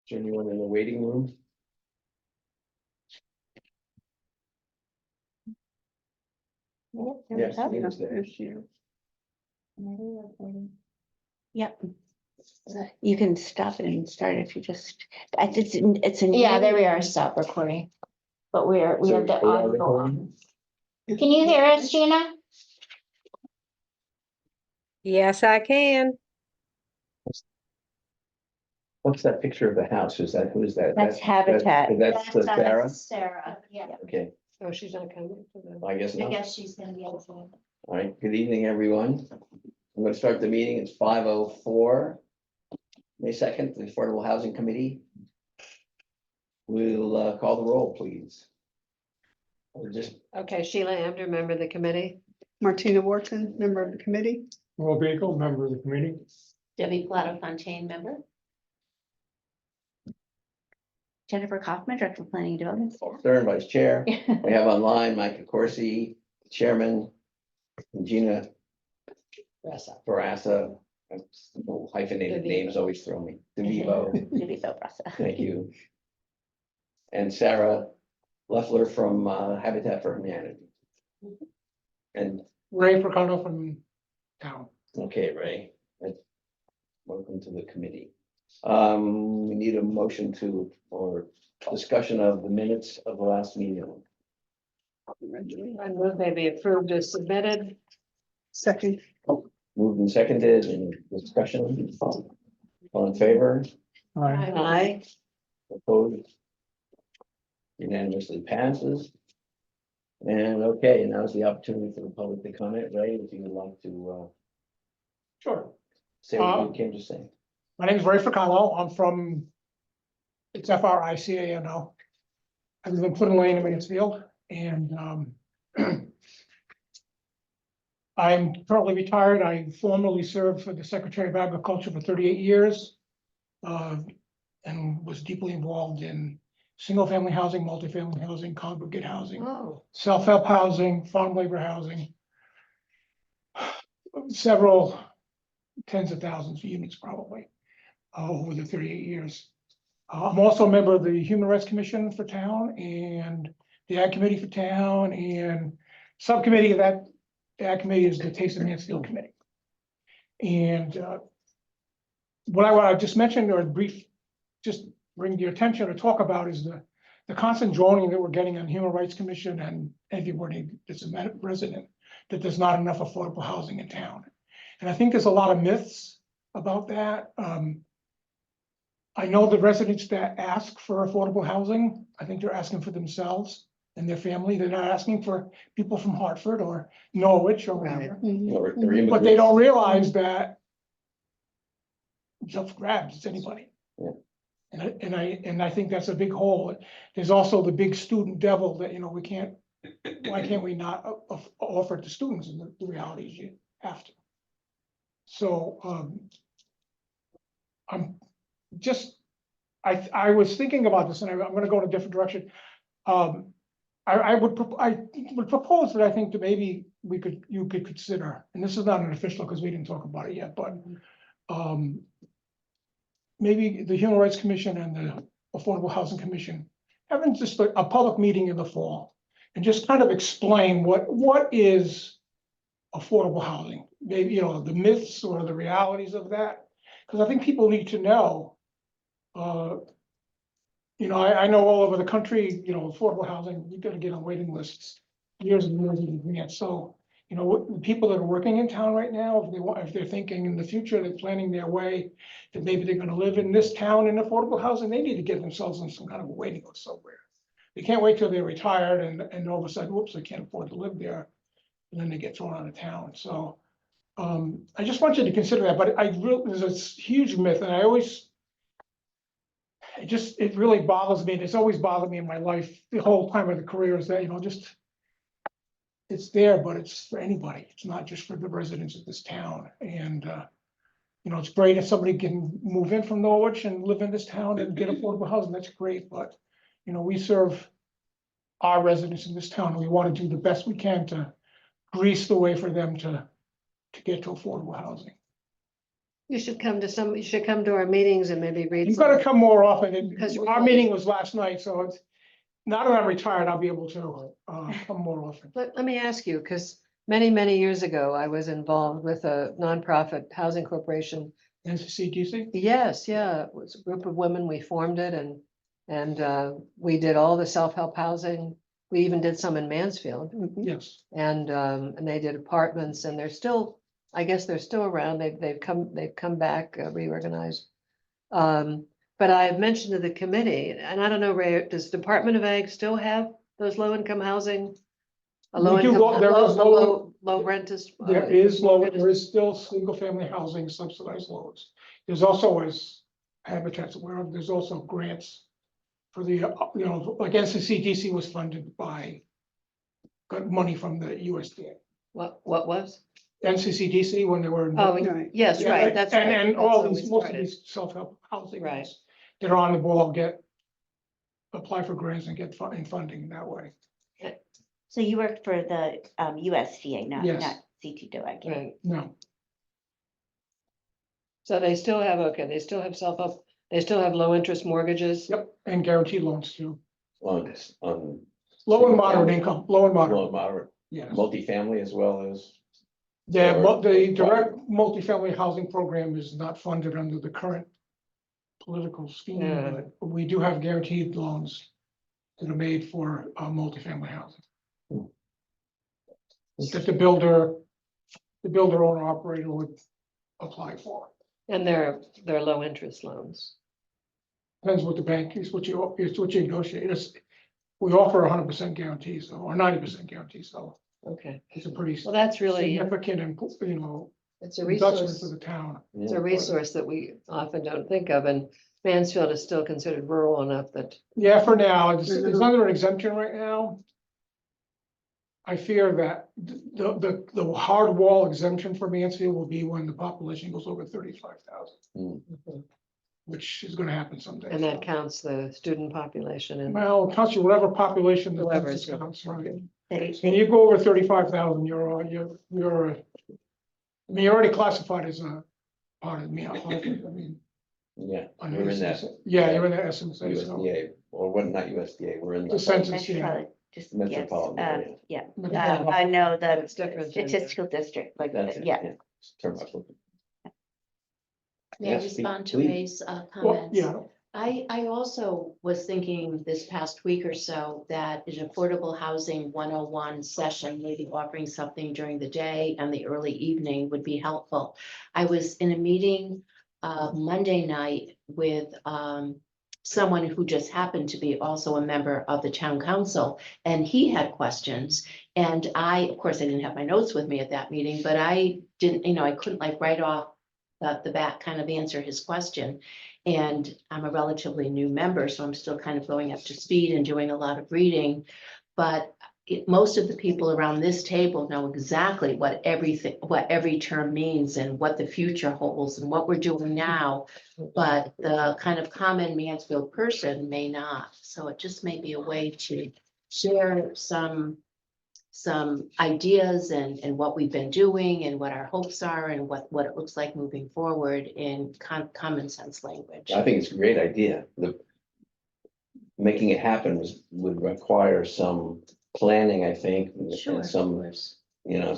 there anyone in the waiting room? Yes, Nina's there. Yep. You can stop it and start if you just, it's a. Yeah, there we are, stop recording. But we have So the we are audio recording? on. Can you hear us, Gina? Yes, I can. What's that picture of the house? Is that, who is that? That's Habitat. That's Sarah? Sarah, yeah. Okay, Oh, she's not coming. I guess I not. guess she's gonna be able to. All right, good evening, everyone. I'm gonna start the meeting. It's 5:04. May 2nd, the Affordable Housing Committee. We'll call the roll, please. Or just, Okay, Sheila Amder, member of the committee. Martina Wharton, member of the committee. Roy Bakel, member of the committee. Debbie Plato Fontaine, member. Jennifer Kaufman, Director of Planning and Development. Stern, Vice Chair. We have online Micah Corsi, Chairman, and Gina Barassa. Hyphenated DeVivo. names always throw me. DeVivo, Debbie Filprasa. thank you. And Sarah Leffler from Habitat for Humanity. And, Ray Fracano from town. okay, Ray, welcome to the committee. We need a motion or discussion of the minutes of the last meeting. I move they be approved as submitted. Second, Moved and seconded, and discussion. All in favor? Aye. Opposed? Unanimously passes. And okay, and now's the opportunity for the public to comment. Ray, if you would like to Sure. say what you came to say. My name is Ray Fracano. I'm from, it's Fricano. I live in Puddin Lane in Mansfield, and I'm currently retired. I formerly served for the Secretary of Agriculture for 38 years. And was deeply involved in single-family housing, multifamily housing, congregate housing, Oh, self-help housing, farm labor housing. Several tens of thousands of units probably over the 38 years. I'm also a member of the Human Rights Commission for town and the Ag Committee for town, and subcommittee of that Ag Committee is the Taste of Mansfield Committee. And what I just mentioned or just bring to your attention or talk about is the constant droning that we're getting on Human Rights Commission and everybody that's a resident that there's not enough affordable housing in town. And I think there's a lot of myths about that. I know the residents that ask for affordable housing, I think they're asking for themselves and their family. They're not asking for people from Hartford or Norwich or whatever. But they don't realize that it's up for grabs, it's anybody. Yeah. And I think that's a big hole. There's also the big student devil that, why can't we not offer it to students? And the reality is you have to. So I was thinking about this, and I'm gonna go in a different direction. I would propose that I think that maybe you could consider, and this is not an official because we didn't talk about it yet, but maybe the Human Rights Commission and the Affordable Housing Commission having just a public meeting in the fall and just kind of explain what is affordable housing, maybe, the myths or the realities of that. Because I think people need to know. I know all over the country, affordable housing, you gotta get on waiting lists years and years in advance. So, the people that are working in town right now, if they're thinking in the future, they're planning their way, that maybe they're gonna live in this town in affordable housing, they need to get themselves on some kind of a waiting list somewhere. They can't wait till they're retired and all of a sudden, whoops, they can't afford to live there. And then they get thrown out of town. So I just want you to consider that, but there's a huge myth, and it really bothers me, and it's always bothered me in my life, the whole time of the career, is that, it's there, but it's for anybody. It's not just for the residents of this town. And, it's great if somebody can move in from Norwich and live in this town and get affordable housing, that's great, but, we serve our residents in this town, and we want to do the best we can to grease the way for them to get to affordable housing. You should come to our meetings and maybe read. You've got to some- come more often, and Because our meeting was last night, so it's, now that I'm retired, I'll be able to, come more often. Let me ask you, because many years ago, I was involved with a nonprofit housing corporation. NCCDC? Yes, yeah, it was a group of women, we formed it and we did all the self-help housing. We even did some in Mansfield Yes. and they did apartments and they're still, I guess they're still around. They've come back, reorganized. But I've mentioned to the committee, and I don't know, Ray, does Department of Ag still have those low-income housing? A We do low-income, there is low rent is. There is still single-family housing subsidized loans. There's also, as Habitat's aware of, there's also grants for the, like NCCDC was funded by, got money from the USDA. What was? NCCDC, when they were. Oh, Right. yes, Yeah, right, that's right. And That's all how we these, most of started. these self-help housing. Right. ones that are on the ball apply for grants and get funding that way. So you worked for the USDA, not Yes. CTWA. Right, No, so they still have, okay, they still have self-help, they still have low-interest mortgages. yep, and guaranteed loans too. On Low and moderate income, low and low moderate, and moderate, yes. multifamily as well as, Yeah, Or- but the or direct multifamily housing program is not funded under the current political scheme, Yeah. but we do have guaranteed loans that are made for multifamily housing. That the builder owner operator would apply for. And they're low-interest loans. Depends what the bank is, what you negotiate. We offer 100% guarantees, though, or 90% guarantees, so Okay, it's a pretty well, that's really, significant and, it's a reduction resource, for the town. it's a resource that we often don't think of, and Mansfield is still considered rural enough that. Yeah, for now, it's under an exemption right now. I fear that the hard wall exemption for Mansfield will be when the population goes over 35,000, which is gonna happen someday. And that counts the student population and. Well, it counts you whatever population the Whoever census is- counts, right? They, When you go over 35,000, you're, I mean, you're already classified as a part of me, I mean. yeah, under we're in that SMSA. Yeah, you're in the SMSA, so USDA, or what, not USDA, we're in the the. census, yeah. metropolitan, just, yes, Metropolitan area. yeah. Metropolitan. I know the It's different than the- statistical district, like, That's it, yeah. Term of looking. May I Yes, respond to please. Ray's Well, comments? yeah, I also was thinking this past week or so that an Affordable Housing 101 session, maybe offering something during the day and the early evening would be helpful. I was in a meeting Monday night with someone who just happened to be also a member of the town council, and he had questions. And of course, I didn't have my notes with me at that meeting, but I didn't, I couldn't like write off the bat kind of answer his question. And I'm a relatively new member, so I'm still kind of going up to speed and doing a lot of reading. But most of the people around this table know exactly what every term means and what the future holds and what we're doing now. But the kind of common Mansfield person may not. So it just may be a way to share some ideas and what we've been doing and what our hopes are and what it looks like moving forward in common sense language. I think it's a great idea. Making it happen would require some planning, I think, Sure, and of some, course.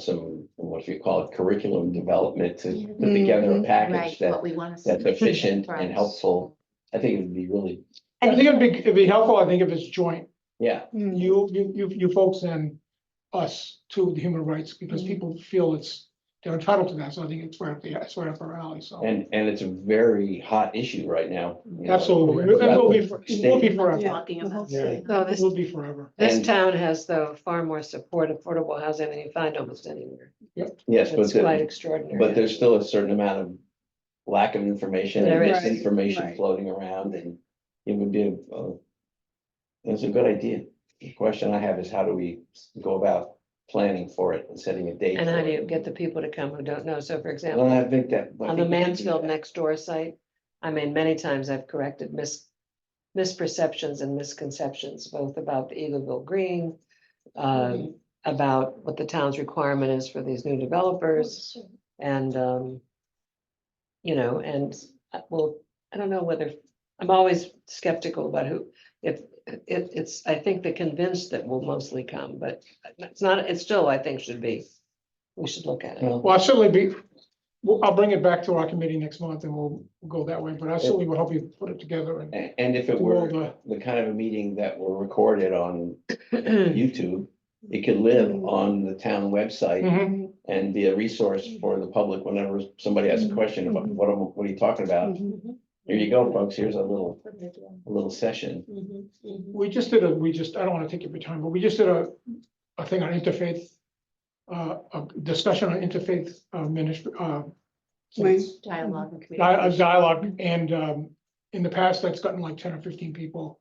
some, what you call it, curriculum development to Yeah. put together a Right, package what we want to. that's efficient Right. and helpful. I think it would be really, I think it'd be helpful, I think, if it's joint, yeah, you folks and us to the human rights, because people feel they're entitled to that, so I think it's right up our alley, so. and it's a very hot issue right now. you know. Absolutely, it will be, forever, Talking about. Yeah. So it will be forever. this And- town has though far more support affordable housing than you find almost anywhere. Yes, It's quite but extraordinary. there's still a certain amount of lack of information There and is. misinformation Right. floating around, and it would be it's a good idea. The question I have is, how do we go about planning for it and setting a date? And how for do it? you get the people to come who don't know? So for Well, example, I think that. I on the think we can do Mansfield that. next door site, I mean, many times I've corrected misperceptions and misconceptions, both about the Eagleville Green, about what the town's requirement is for these new developers. And, you know, and well, I don't know whether, I'm always skeptical about who, if it's, I think they're convinced that will mostly come, but it's not, it still, I think should be. We should look at it. Well, I'll certainly be, I'll bring it back to our committee next month and we'll go that way, but I certainly will help you put it together and And if it do all were the, the kind of a meeting that were recorded on YouTube, it could live on the town website Mhm. and be a resource for the public whenever somebody has a question about what are you talking about? Here you go, folks, here's a little session. we just did I don't want to take up your time, but we just did a thing on interfaith, a discussion on interfaith, ministry, Right. Dialogue and a communication. dialogue, and, in the past, that's gotten like 10 or 15 people.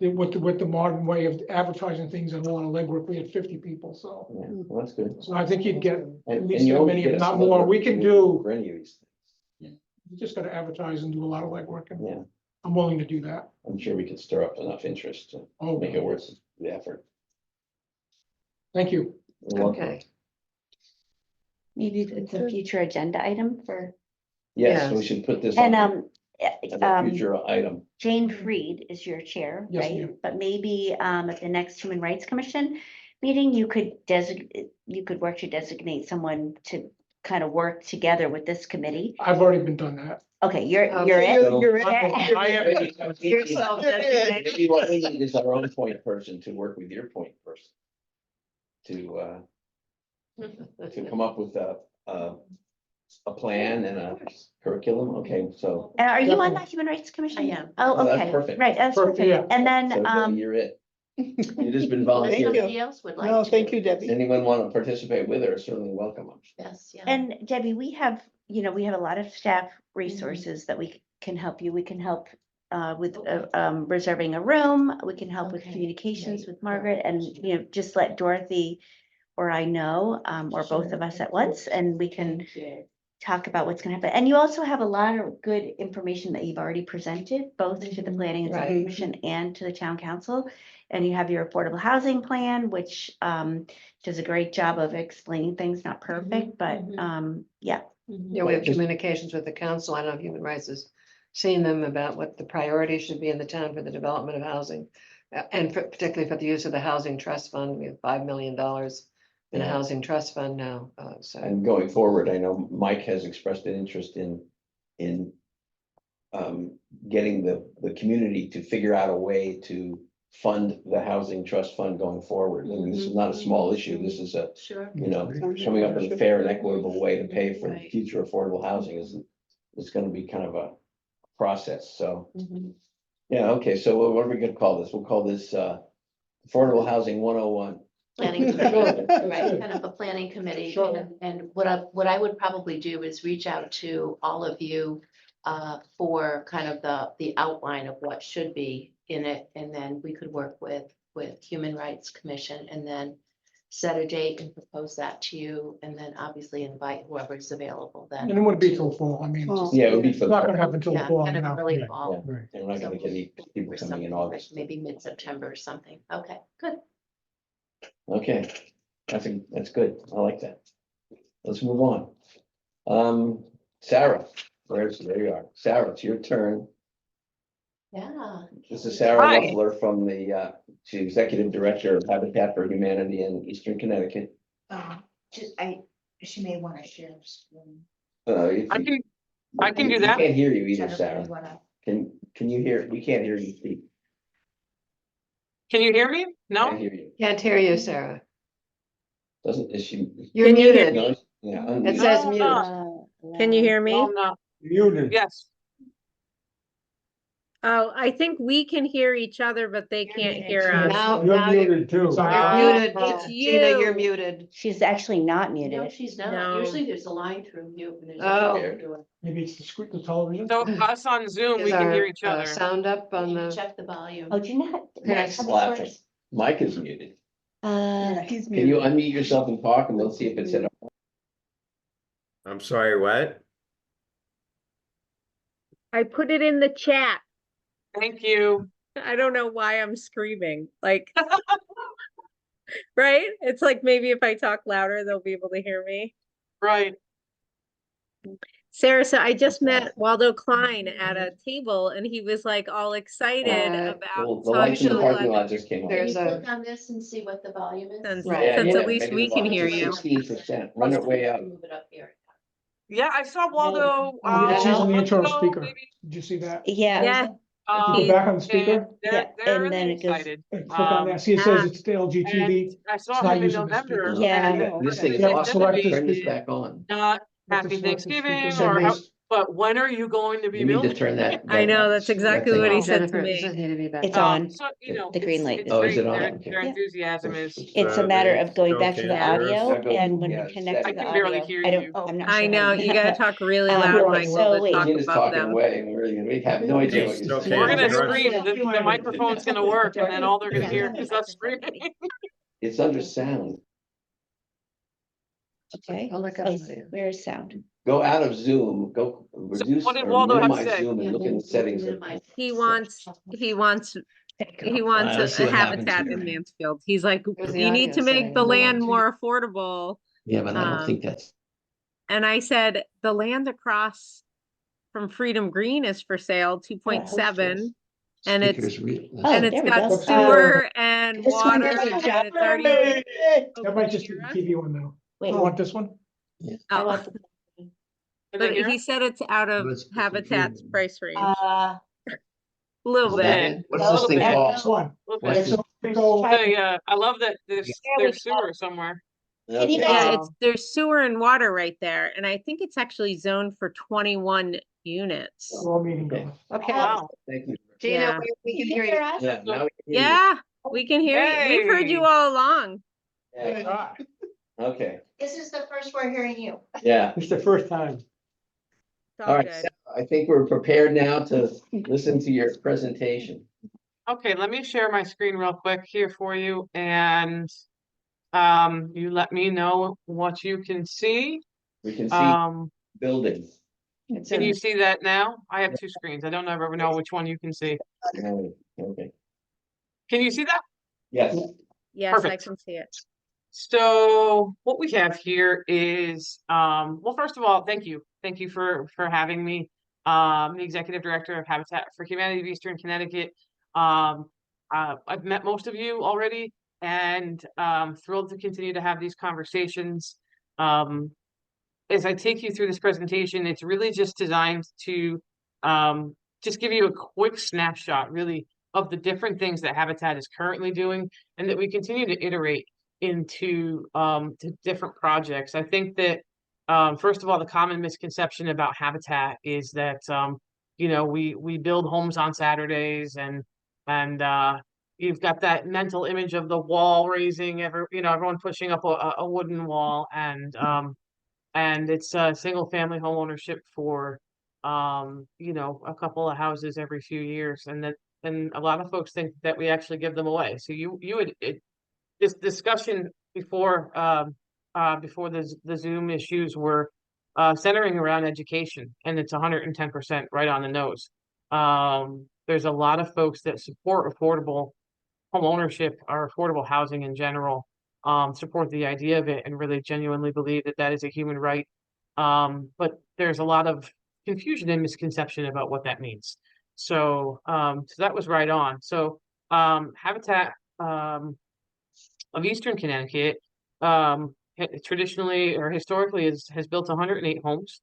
With the modern way of advertising things and a lot of legwork, we had 50 people, so. Yeah, well, that's good. So I think you'd get, And least you that only many, get if a not sliver more. We can for any of these things. you just gotta advertise and do a lot of legwork, and Yeah, I'm willing to do that. I'm sure we could stir up enough interest to Oh, make it worth the effort. thank you. You're welcome. Okay, Maybe it's a future agenda item for, Yes, we Yes. should put this and, on as a future item. Jane Freed is your chair, Yes, right? ma'am. But maybe, at the next Human Rights Commission meeting, you could work to designate someone to kind of work together with this committee. I've already been done that. Okay, you're Okay. it. You're it. I am. Yourself designated. Maybe what we need is our own point person to work with your point person. To come up with a plan and a curriculum, okay, so. And are you on Definitely. that Human Rights Commission? I am. Oh, Oh, that's okay, perfect. right, that's Perfect, perfect. yeah. And So then, Debbie, you're it. You've just been If volunteering. Thank you. somebody else would like No, to. thank you, Debbie. Anyone want to participate with her, certainly welcome them. Yes, yeah. and Debbie, we have a lot of staff resources that we can help you. We can help with reserving a room. We can help with Okay, communications great. with Margaret and, just let Dorothy or I know, or both of us at once, and we can Thank you. talk about what's gonna happen. And you also have a lot of good information that you've already presented, both to the Planning and Zoning Right. Commission and to the Town Council. And you have your affordable housing plan, which does a great job of explaining things, not perfect, but yeah. Yeah, we have communications with the council. I know Human Rights has seen them about what the priorities should be in the town for the development of housing. And particularly for the use of the housing trust fund, we have $5 million in a Yeah. housing trust fund now, so. And going forward, I know Mike has expressed an interest in getting the community to figure out a way to fund the housing trust fund going forward. I mean, this is not a small issue. This is Sure. coming up with a fair and equitable way to pay for Right. future affordable housing is gonna be kind of a process, so. Yeah, okay, so what are we gonna call this? We'll call this Affordable Housing 101. Planning committee, right, kind of a planning committee. Sure. And what I would probably do is reach out to all of you for kind of the outline of what should be in it. And then we could work with Human Rights Commission and then set a date and propose that to you. And then obviously invite whoever's available then. And it wouldn't be till fall, I mean, Fall. it's Yeah, it would be for not the, gonna happen till Yeah, fall, kind you of know. early Yeah. fall. Right. and we're not gonna get any people or coming in something, August. Maybe mid-September or something. Okay, good. Okay, that's good. I like that. Let's move on. Sarah, there you are. Sarah, it's your turn. Yeah. This is Sarah Hi. Loeffler from she's Executive Director of Habitat for Humanity in Eastern Connecticut. She may wanna share. screen. If I you- can, I can do we that. Can't hear you either, Jennifer, Sarah. you wanna- Can you hear? We can't hear you speak. Can you hear me? Can't No? hear you. Can't hear you, Sarah. Is she? You're Can you hear muted. No, yeah. It unmute. says No, mute. no. Can you hear No, me? I'm not. Muted. Yes. Oh, I think we can hear each other, but they You're can't muted. hear us. Now, You're now you're muted too. muted. It's Gina, you're you. muted. She's actually not No, muted. she's not. No. Usually there's a line through mute. And there's a Oh. button to it. Maybe it's the screen, the television. So us on Zoom, Is we can hear our, each other. sound up on the, Check the volume. Oh, do you not? Yes. how this Laughing. works? Mike is muted. Yeah, he's Can you muted. unmute yourself and talk and let's see if it's in. I'm sorry, what? I put it in the chat. Thank you. I don't know why I'm screaming, like, right? It's like maybe if I talk louder, they'll be able to hear me. Right. Sarah, so I just met Waldo Klein at a table and he was like all excited Uh, about The lights in the talking parking to lot just came on. Can There's you a- click on this and see what the volume is? Since, Right. since Yeah, at least maybe we the can volume hear is you. 16%, run it way up. Move it up here. Yeah, I saw Waldo. She's on the month interim ago, speaker. maybe. Did you see that? Yeah, Yeah, If you go Um, back on the and speaker, they're and then really it goes- excited. and click on Um, that, see it says ah, it's the And LGTV. I saw not him in using the speaker. November. Yeah. and This thing is Yeah, they said awesome. to select me, this Turn this speaker. back on. not Have to happy select the Thanksgiving speaker. or how, Nice. but when are you going to be You need to building? turn that. I know, that's that exactly thing what he off. said to Jennifer, me. does it need to be back? It's on. So, you know. The green light it's is Oh, is great. it on? Their Okay. their Yeah. enthusiasm is, It's a matter of going back to the Still can't hear us? audio, Yeah, go- and when yeah, you connect to steady. the I can barely audio, hear I don't, you. I'm not I sure. how know, do you that, gotta but, talk really Um, loud, so Michael, to wait. talk Gina's about talking them. away, we have no idea what Still you're can't we're saying. gonna hear us. scream, the microphone's gonna work and then all they're gonna hear is us screaming. It's under sound. Okay, I'll look up oh, the- where's sound? Go out of Zoom, go reduce what did or Waldo have to minimize say? Zoom and look in the settings. of- He wants Let's see a what happens habitat here. in Mansfield. He's like, Where's the you need audio to make setting? the No, land two- more affordable. Yeah, but I don't Um, think that's. And I said, the land across from Freedom Green is for sale, 2.7. And it's, speakers real- Oh, and it's there we got go. sewer and This one water is- and it's already. That might just be the TV one though. Wait, You want this one? I Oh, want, Can they but hear he us? said it's out of No, it's Habitat's confusing. price range, uh, a little Is that bit. it? What's this thing bit. called? Next one. Okay. What's So we go, Hey, I love that there's There we sewer somewhere. Can you Okay. guys- Yeah, it's, there's sewer and water right there, and I think it's actually zoned for 21 units. all meeting going. okay. Wow. Thank you. Gina, Yeah. we can hear you. us? Yeah, now we can hear you. Yeah, we can hear you. We've heard you Hey. all along. Yeah, okay, This is the first we're hearing you. yeah, It's the first time. It's all all right, good. so I think we're prepared now to listen to your presentation. Okay, let me share my screen real quick here for you and you let me know what you can see. We can see buildings. It's Can in- you see that now? I have two screens. I don't ever know which one you can see. Okay, Can you see that? yes, Yes, I Perfect. can see it. So what we have here is, well, first of all, thank you. Thank you for having me. The Executive Director of Habitat for Humanity of Eastern Connecticut. I've met most of you already and thrilled to continue to have these conversations. As I take you through this presentation, it's really just designed to just give you a quick snapshot, really, of the different things that Habitat is currently doing and that we continue to iterate into to different projects. I think that first of all, the common misconception about Habitat is that you know, we build homes on Saturdays and you've got that mental image of the wall raising, everyone pushing up a wooden wall and it's a single family home ownership for you know, a couple of houses every few years, and a lot of folks think that we actually give them away. So this discussion before before the Zoom issues were centering around education, and it's 110% right on the nose. There's a lot of folks that support affordable home ownership or affordable housing in general, support the idea of it and really genuinely believe that that is a human right. But there's a lot of confusion and misconception about what that means. So that was right on. So Habitat of Eastern Connecticut traditionally or historically has built 108 homes.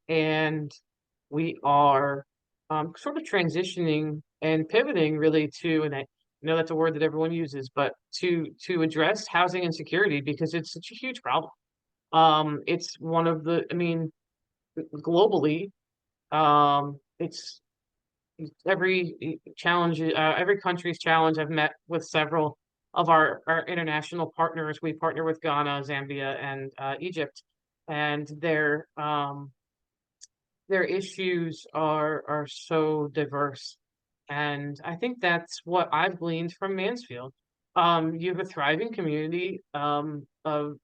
And we are sort of transitioning and pivoting really to, and I know that's a word that everyone uses, but to address housing insecurity because it's such a huge problem. It's one of the, I mean, globally, it's every challenge, every country's challenge. I've met with several of our international partners. We partner with Ghana, Zambia, and Egypt, and their issues are so diverse. And I think that's what I've gleaned from Mansfield. You have a thriving community, of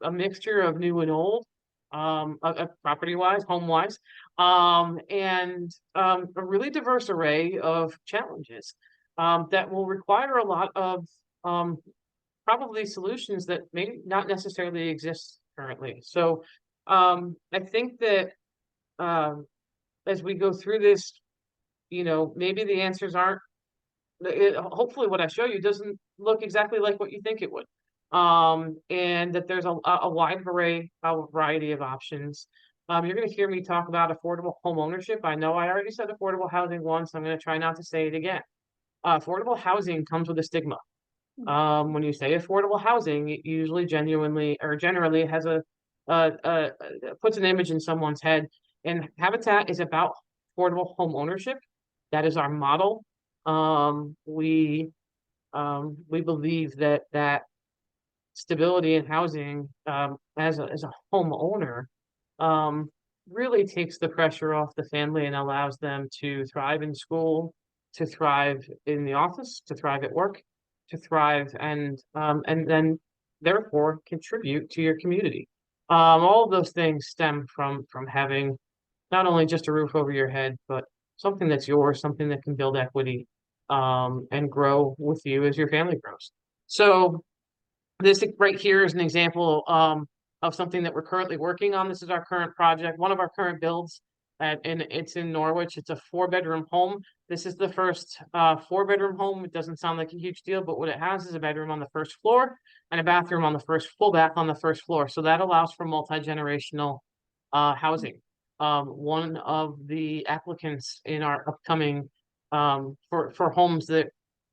a mixture of new and old, property-wise, home-wise, and a really diverse array of challenges that will require a lot of probably solutions that may not necessarily exist currently. So I think that as we go through this, you know, maybe the answers aren't, hopefully what I show you doesn't look exactly like what you think it would. And that there's a wide variety of options. You're gonna hear me talk about affordable home ownership. I know I already said affordable housing once. I'm gonna try not to say it again. Affordable housing comes with a stigma. When you say affordable housing, it usually genuinely or generally has puts an image in someone's head. And Habitat is about affordable home ownership. That is our model. We believe that stability in housing as a homeowner really takes the pressure off the family and allows them to thrive in school, to thrive in the office, to thrive at work, to thrive and then therefore contribute to your community. All of those things stem from having not only just a roof over your head, but something that's yours, something that can build equity and grow with you as your family grows. So this right here is an example of something that we're currently working on. This is our current project, one of our current builds, and it's in Norwich. It's a 4-bedroom home. This is the first 4-bedroom home. It doesn't sound like a huge deal, but what it has is a bedroom on the first floor and a bathroom on the full bath on the first floor. So that allows for multi-generational housing. One of the applicants in our upcoming for homes that,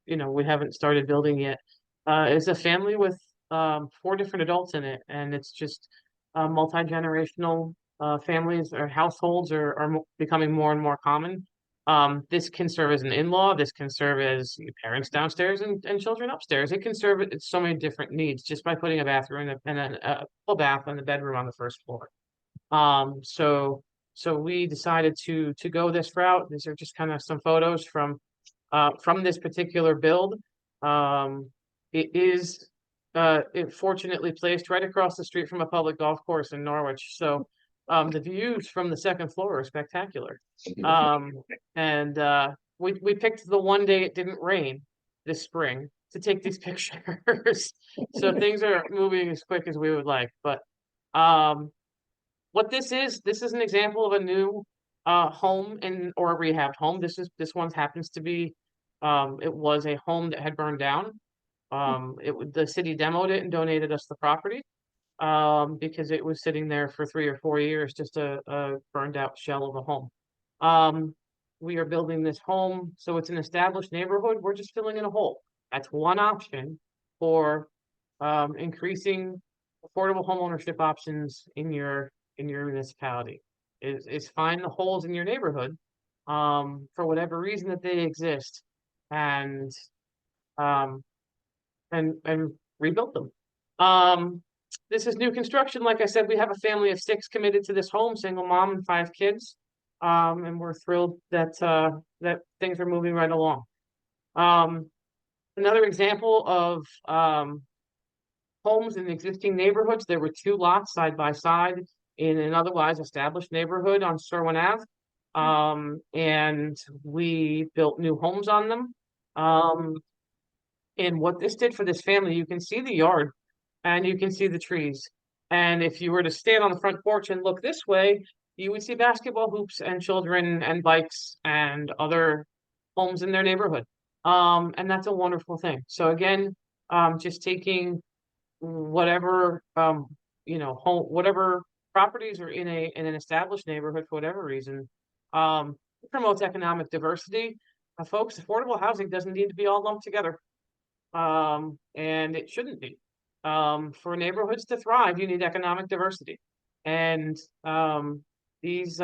you know, we haven't started building yet is a family with 4 different adults in it, and it's just multi-generational families or households are becoming more and more common. This can serve as an in-law. This can serve as your parents downstairs and children upstairs. It can serve so many different needs just by putting a bathroom and a full bath and the bedroom on the first floor. So we decided to go this route. These are just kind of some photos from this particular build. It is fortunately placed right across the street from a public golf course in Norwich. So the views from the second floor are spectacular. And we picked the one day it didn't rain this spring to take these pictures. So things are moving as quick as we would like. But what this is an example of a new home or a rehab home. This one happens to be it was a home that had burned down. The city demoed it and donated us the property because it was sitting there for 3 or 4 years, just a burned out shell of a home. We are building this home, so it's an established neighborhood. We're just filling in a hole. That's one option for increasing affordable homeownership options in your municipality. Is find the holes in your neighborhood for whatever reason that they exist and rebuild them. This is new construction. Like I said, we have a family of 6 committed to this home, single mom and 5 kids. And we're thrilled that things are moving right along. Another example of homes in existing neighborhoods. There were 2 lots side by side in an otherwise established neighborhood on Sherwin Ave. And we built new homes on them. And what this did for this family, you can see the yard and you can see the trees. And if you were to stand on the front porch and look this way, you would see basketball hoops and children and bikes and other homes in their neighborhood. And that's a wonderful thing. So again, just taking whatever, whatever properties are in an established neighborhood for whatever reason, promotes economic diversity. Folks, affordable housing doesn't need to be all lumped together. And it shouldn't be. For neighborhoods to thrive, you need economic diversity. And these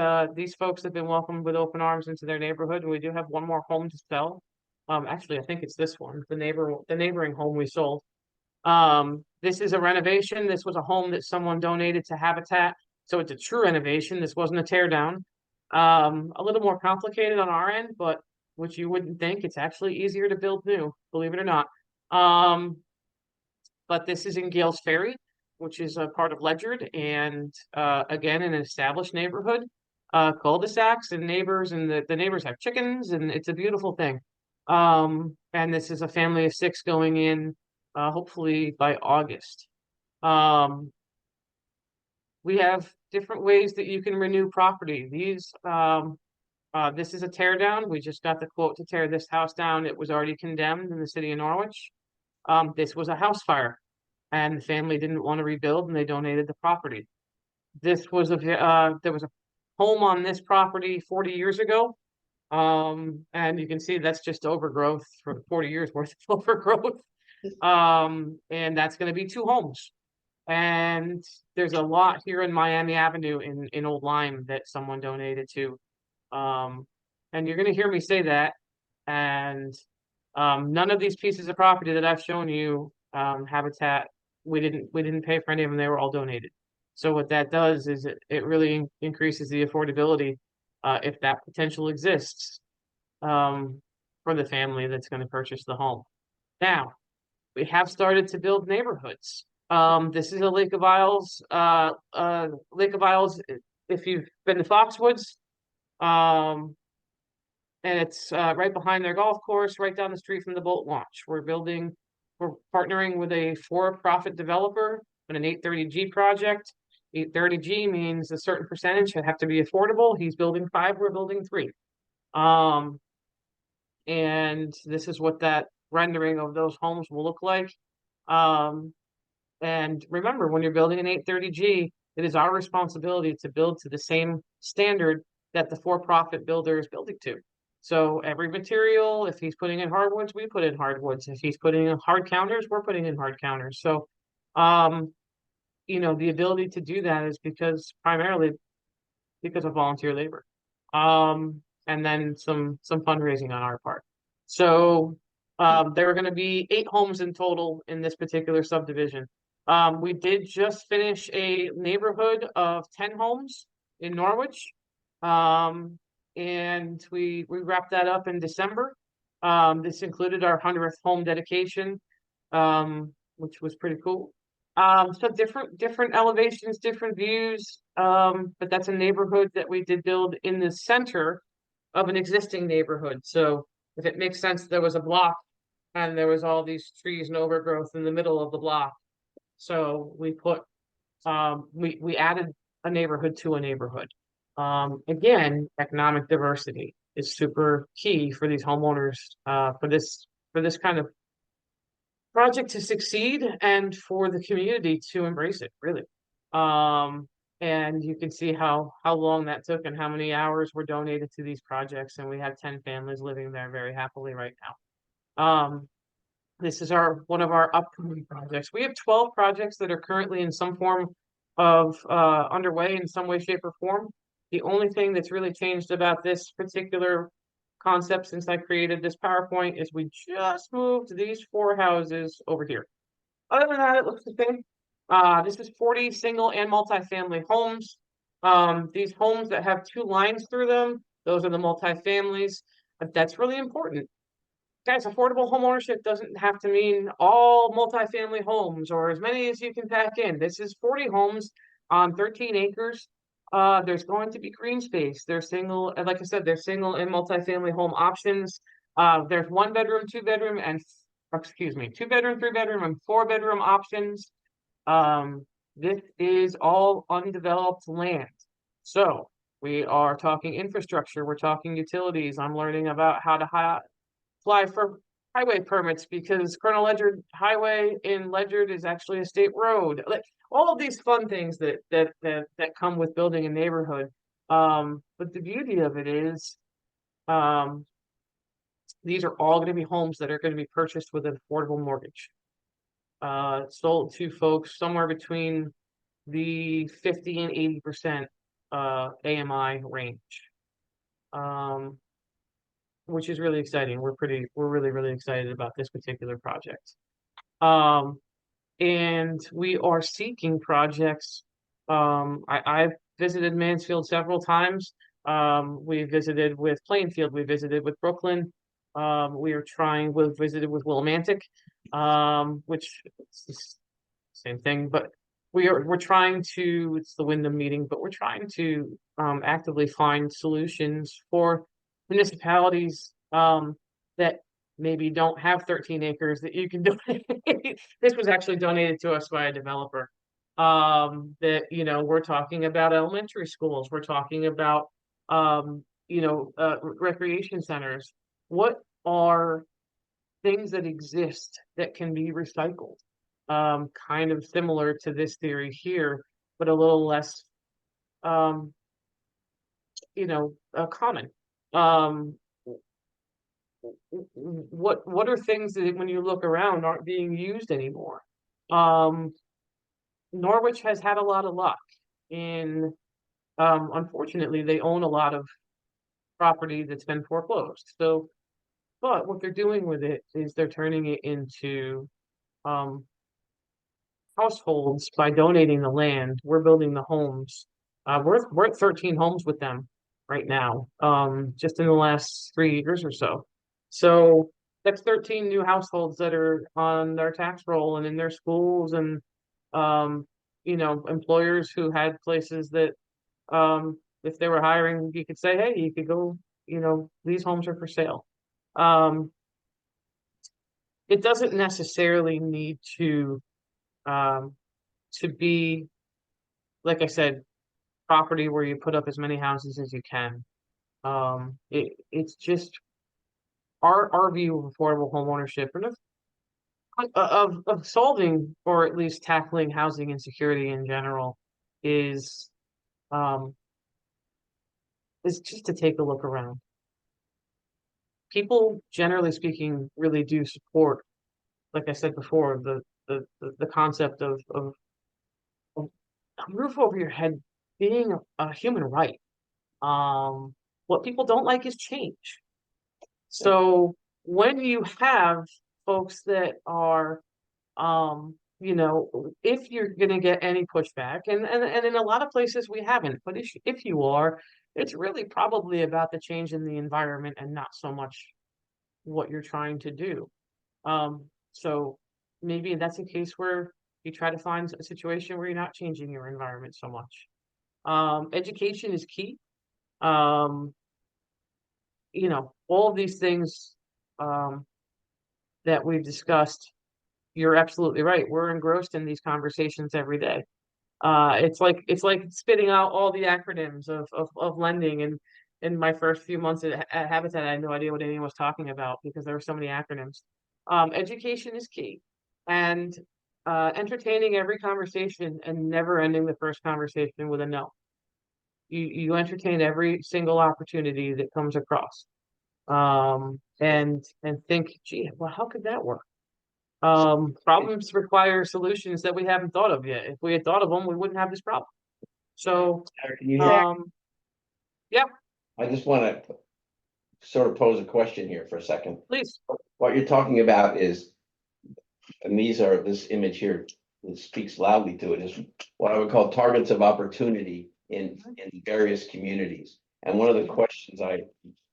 folks have been welcomed with open arms into their neighborhood. And we do have one more home to sell. Actually, I think it's this one, the neighboring home we sold. This is a renovation. This was a home that someone donated to Habitat. So it's a true renovation. This wasn't a tear down. A little more complicated on our end, but which you wouldn't think. It's actually easier to build new, believe it or not. But this is in Gales Ferry, which is a part of Ledyard, and again, in an established neighborhood, cul-de-sacs and neighbors, and the neighbors have chickens, and it's a beautiful thing. And this is a family of 6 going in, hopefully by August. we have different ways that you can renew property. This is a tear down. We just got the quote to tear this house down. It was already condemned in the city of Norwich. This was a house fire and the family didn't want to rebuild and they donated the property. There was a home on this property 40 years ago. And you can see that's just overgrowth for 40 years worth of overgrowth. And that's going to be 2 homes. And there's a lot here in Miami Avenue in Old Lyme that someone donated to. And you're going to hear me say that. And none of these pieces of property that I've shown you, Habitat, we didn't pay for any of them. They were all donated. So what that does is it really increases the affordability, if that potential exists, for the family that's going to purchase the home. Now, we have started to build neighborhoods. This is a Lake of Isles, if you've been to Foxwoods, and it's right behind their golf course, right down the street from the boat launch. We're partnering with a for-profit developer on an 830G project. 830G means a certain percentage have to be affordable. He's building 5, we're building 3. And this is what that rendering of those homes will look like. And remember, when you're building an 830G, it is our responsibility to build to the same standard that the for-profit builder is building to. So every material, if he's putting in hardwoods, we put in hardwoods. If he's putting in hard counters, we're putting in hard counters. So, the ability to do that is primarily because of volunteer labor. And then some fundraising on our part. So there are going to be 8 homes in total in this particular subdivision. We did just finish a neighborhood of 10 homes in Norwich. And we wrapped that up in December. This included our 100th home dedication, which was pretty cool. So different elevations, different views. But that's a neighborhood that we did build in the center of an existing neighborhood. So if it makes sense, there was a block and there was all these trees and overgrowth in the middle of the block. So we put, we added a neighborhood to a neighborhood. Again, economic diversity is super key for these homeowners, for this kind of project to succeed and for the community to embrace it, really. And you can see how long that took and how many hours were donated to these projects. And we have 10 families living there very happily right now. This is one of our upcoming projects. We have 12 projects that are currently in some form of underway in some way, shape, or form. The only thing that's really changed about this particular concept since I created this PowerPoint is we just moved these 4 houses over here. Other than that, it looks the same. This is 40 single and multifamily homes. These homes that have 2 lines through them, those are the multifamilies. But that's really important. Guys, affordable home ownership doesn't have to mean all multifamily homes or as many as you can pack in. This is 40 homes on 13 acres. There's going to be green space. There's single, like I said, there's single and multifamily home options. There's 1 bedroom, 2 bedroom, 2 bedroom, 3 bedroom, and 4 bedroom options. This is all undeveloped land. So we are talking infrastructure. We're talking utilities. I'm learning about how to apply for highway permits because Colonel Ledyard Highway in Ledyard is actually a state road. Like all of these fun things that come with building a neighborhood. But the beauty of it is, these are all going to be homes that are going to be purchased with an affordable mortgage. Sold to folks somewhere between the 50 and 80% AMI range. Which is really exciting. We're really excited about this particular project. And we are seeking projects. I've visited Mansfield several times. We visited with Plainfield. We visited with Brooklyn. We've visited with Willimantic, which is the same thing, but we're trying to, it's the Wyndham meeting, but we're trying to actively find solutions for municipalities that maybe don't have 13 acres that you can donate. This was actually donated to us by a developer. That, you know, we're talking about elementary schools, we're talking about, recreation centers. What are things that exist that can be recycled? Kind of similar to this theory here, but a little less, um, common. Um, what are things that when you look around aren't being used anymore? Um, Norwich has had a lot of luck in, unfortunately, they own a lot of property that's been foreclosed. So, but what they're doing with it is they're turning it into, um, households by donating the land. We're building the homes. We're at 13 homes with them right now, just in the last 3 years or so. So that's 13 new households that are on their tax roll and in their schools, and employers who had places that, if they were hiring, you could say, hey, you could go, these homes are for sale. It doesn't necessarily need um, to be, like I said, property where you put up as many houses as you can. It's just our view of affordable home ownership and of solving, or at least tackling, housing insecurity in general is, um is just to take a look around. People, generally speaking, really do support, like I said before, the concept of a roof over your head being a human right. What people don't like is change. So when you have folks that are, if you're going to get any pushback, and in a lot of places we haven't, but if you are, it's really probably about the change in the environment and not so much what you're trying to do. So maybe that's a case where you try to find a situation where you're not changing your environment so much. Education is key. All of these things, that we've discussed, you're absolutely right. We're engrossed in these conversations every day. It's like spitting out all the acronyms of lending. And in my first few months at Habitat, I had no idea what anyone was talking about because there were so many acronyms. Education is key, and entertaining every conversation and never ending the first conversation with a no. You entertain every single opportunity that comes across, and think, gee, well, how could that work? Problems require solutions that we haven't thought of yet. If we had thought of them, we wouldn't have this problem. So, Can you hear? yeah, I just want to sort of pose a question here for a second. please. What you're talking about is, and this image here, that speaks loudly to it, is what I would call targets of opportunity in various communities. And one of the questions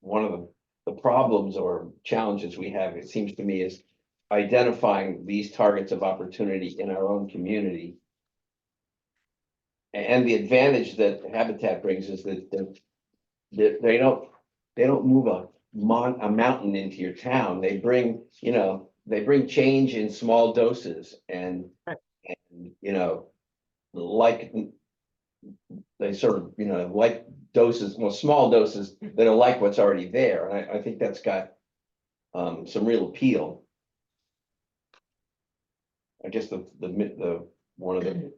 one of the problems or challenges we have, it seems to me, is identifying these targets of opportunity in our own community. And the advantage that Habitat brings is that they don't move a mountain into your town. They bring change in small doses, and like they sort of, like doses, small doses that are like what's already there. And I think that's got some real appeal. I guess the one of the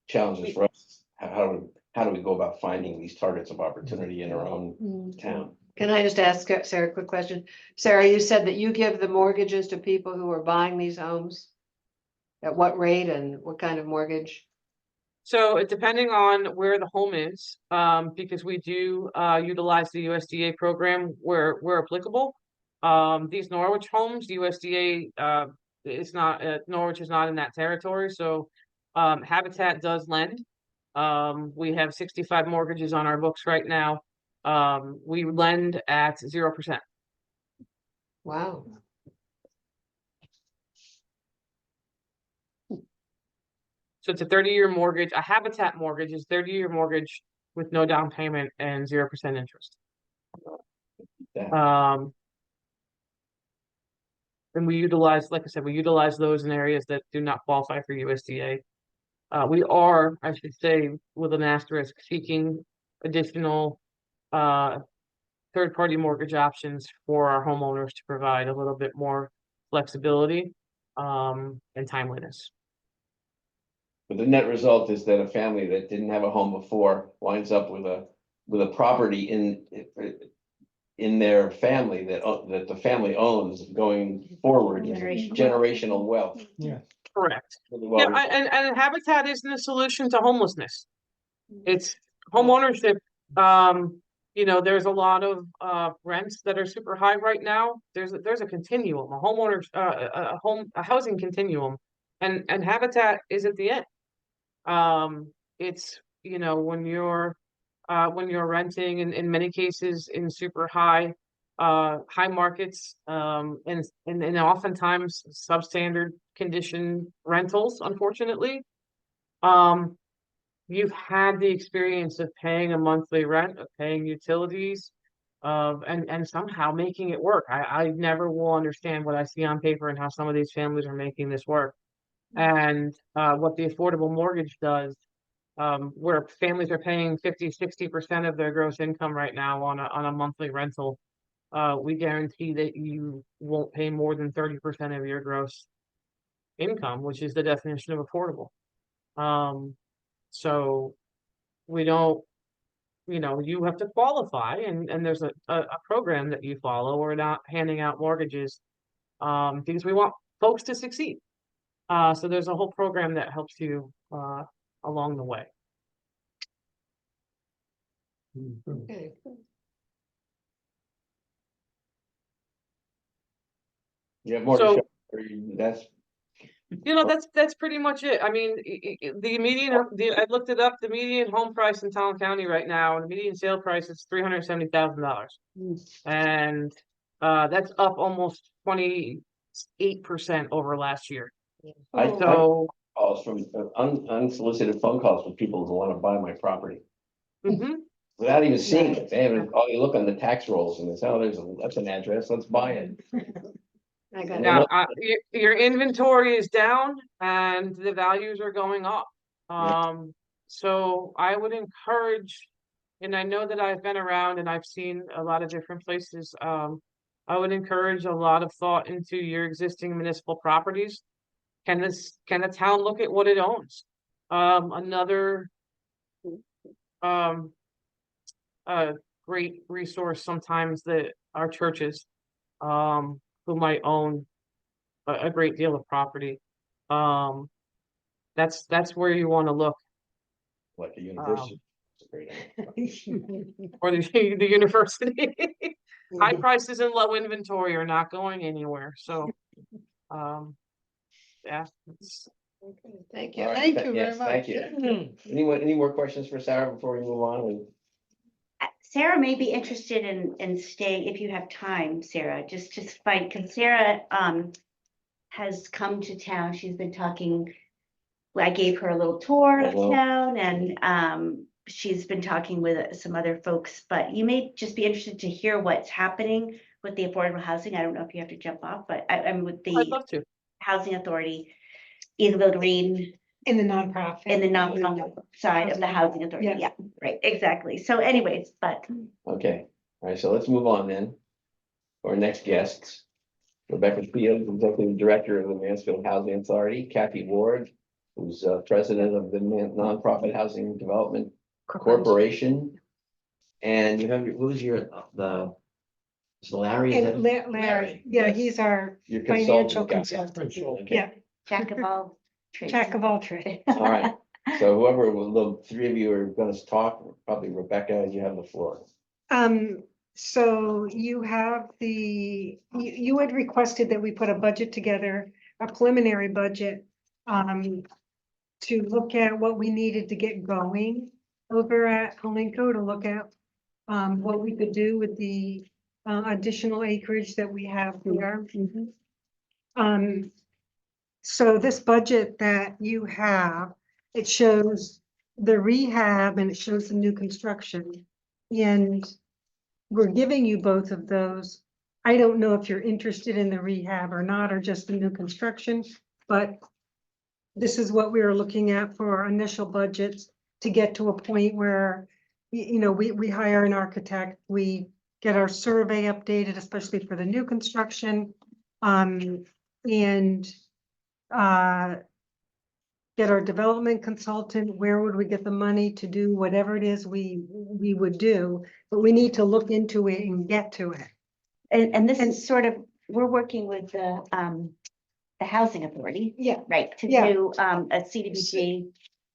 challenges for us is how do we go about finding these targets of opportunity in our own town? Can I just ask Sarah a quick question? Sarah, you said that you give the mortgages to people who are buying these homes? At what rate and what kind of mortgage? So it depending on where the home is, because we do utilize the USDA program where applicable. These Norwich homes, USDA is not, Norwich is not in that territory. So Habitat does lend. We have 65 mortgages on our books right now. We lend at 0%. Wow. So it's a 30-year mortgage. A Habitat mortgage is 30-year mortgage with no down payment and 0% interest. And we utilize, like I said, we utilize those in areas that do not qualify for USDA. We are, I should say, with an asterisk, seeking additional third-party mortgage options for our homeowners to provide a little bit more flexibility and timeliness. But the net result is that a family that didn't have a home before winds up with a property in their family that the family owns going forward, generational wealth. Correct. Really Yeah, well, and Habitat isn't a solution to homelessness. It's home ownership. You know, there's a lot of rents that are super high right now. There's a continuum, a housing continuum, and Habitat is at the end. It's, you know, when you're renting in many cases in super high markets, and oftentimes substandard condition rentals, unfortunately. You've had the experience of paying a monthly rent, of paying utilities, and somehow making it work. I never will understand what I see on paper and how some of these families are making this work. And what the affordable mortgage does, where families are paying 50-60% of their gross income right now on a monthly rental, we guarantee that you won't pay more than 30% of your gross income, which is the definition of affordable. So we don't, you know, you have to qualify, and there's a program that you follow. We're not handing out mortgages because we want folks to succeed. So there's a whole program that helps you along the way. Okay. you have more to So- show, that's, You know, that's pretty much it. I mean, the median, I looked it up, the median home price in Talon County right now, and the median sale price is $370,000. And that's up almost 28% over last year. I So, calls from unsolicited phone calls from people who want to buy my property mhm. without even seeing it. They haven't, oh, you look on the tax rolls and it's, oh, that's an address, let's buy it. I got it. Now, your inventory is down and the values are going up. So I would encourage, and I know that I've been around and I've seen a lot of different places. I would encourage a lot of thought into your existing municipal properties. Can the town look at what it owns? Another great resource sometimes that our churches, who might own a great deal of property. That's where you want to look, Like a university. It's a great idea. or the university. High prices and low inventory are not going anywhere, so, yeah. Thank All you. right, Thank you very yes, thank much. you. Any more questions for Sarah before we move on? Sarah may be interested in staying, if you have time, Sarah, just to fight, because Sarah has come to town. She's been talking. I gave her a little tour of Hello. town, and she's been talking with some other folks, but you may just be interested to hear what's happening with the affordable housing. I don't know if you have to jump off, but I'm with I'd the love to. Housing Authority, Eagleville Green, In the nonprofit. in the nonprofit side of the Housing Authority. Yes. Yeah, right, exactly. So anyways, but Okay, all right, so let's move on then. Our next guests, Rebecca Fields, Executive Director of the Mansfield Housing Authority, Kathy Ward, who's President of the Nonprofit Housing Development Corporation. And you have, who's your, is Larry? is And that- Larry, yeah, he's our Your financial consultant. consultant. Okay. Yeah, jack of all trades. jack of all trades. All right, so whoever, the three of you are gonna talk, probably Rebecca, you have the floor. So you have you had requested that we put a budget together, a preliminary budget, to look at what we needed to get going over at Holinco, to look at what we could do with the additional acreage that we have here. So this budget that you have, it shows the rehab and it shows the new construction. And we're giving you both of those. I don't know if you're interested in the rehab or not, or just the new construction, but this is what we were looking at for our initial budgets to get to a point where, you know, we hire an architect, we get our survey updated, especially for the new construction. And get our development consultant, where would we get the money to do whatever it is we would do, but we need to look into it and get to it. And this is sort of, we're working with the housing authority, Yeah, right, to Yeah. do, a CDBG.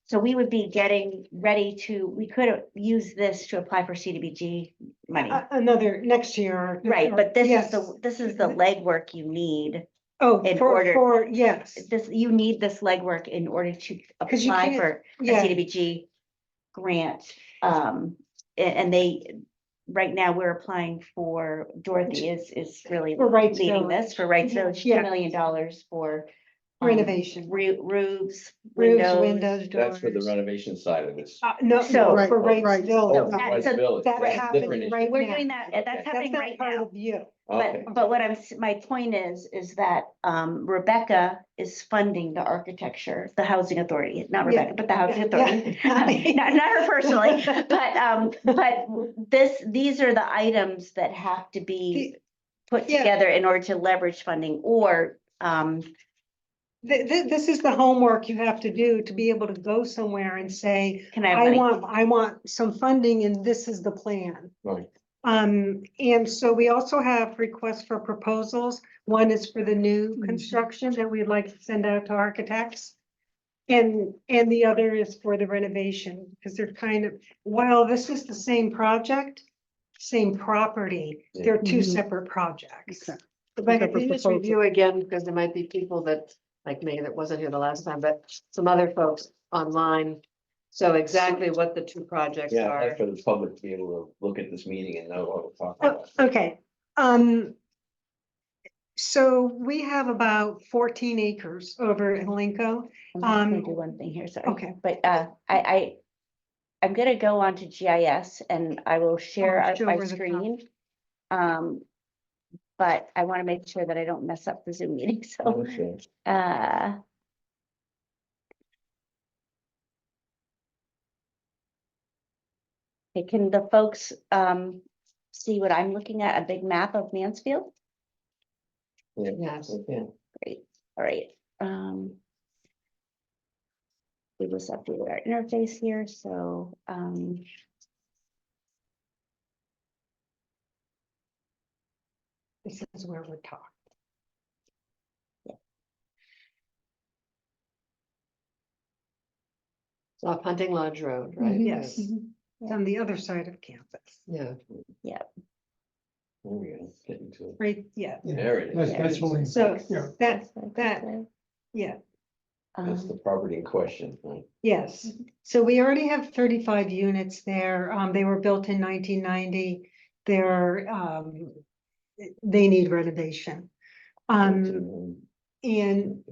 So we would be getting ready to, we could use this to apply for CDBG money. another next year. Right, but this is Yes. this is the legwork you need. Oh, in for, order- yes, You need this legwork in order to 'Cause you apply can't- for a yeah. CDBG grant. And they, right now, we're applying for, Dorothy is really For Wrights leading Village. this for Wrights Village, Yeah. $2 million for Renovation. roofs, Roofs, windows. windows, doors. That's for the renovation side of this. No, So- no, for Right, Wrights right. Oh, Village. That- Wrights so Village, that's that's a happening different issue. right We're now. doing that, that's That's happening not right part now. of you. Okay. But what my point is that Rebecca is funding the architecture, the housing authority, not Yeah, Rebecca, but the housing yeah, authority. yeah. Not her personally, but these are the items that have to be put Yeah. together in order to leverage funding or, This is the homework you have to do to be able to go somewhere and say, can I have I money? I want some funding and this is the plan. Right. And so we also have requests for proposals. One is for the new construction that we'd like to send out to architects. And the other is for the renovation, because they're kind of, while this is the same project, same property, they're two Mhm. separate projects. Okay. But Can you just review again, because there might be people that, like me, that wasn't here the last time, but some other folks online. So exactly what the two projects Yeah, are. that's for the public to be able to look at this meeting and know what we're talking Oh, about. okay, so we have about 14 acres over in Linco. I'm just gonna Um, do one thing here, sorry. Okay, But I'm gonna go on to GIS and I will share Oh, show my where the top- screen. But I want to make sure that I don't mess up the Zoom meeting, so, Okay. okay, can the folks, see what I'm looking at, a big map of Mansfield? Yes. Okay. Great, all right, we just updated our interface here, so, this is where we're talking. So off Hunting Lodge Road, right? Yes, it's on the other side of campus, Yeah. There we go. Getting to it. right, yeah, There it is. That's really, so yeah. that, yeah. That's the property in question, right? Yes, so we already have 35 units there. They were built in 1990. They're, they need renovation. And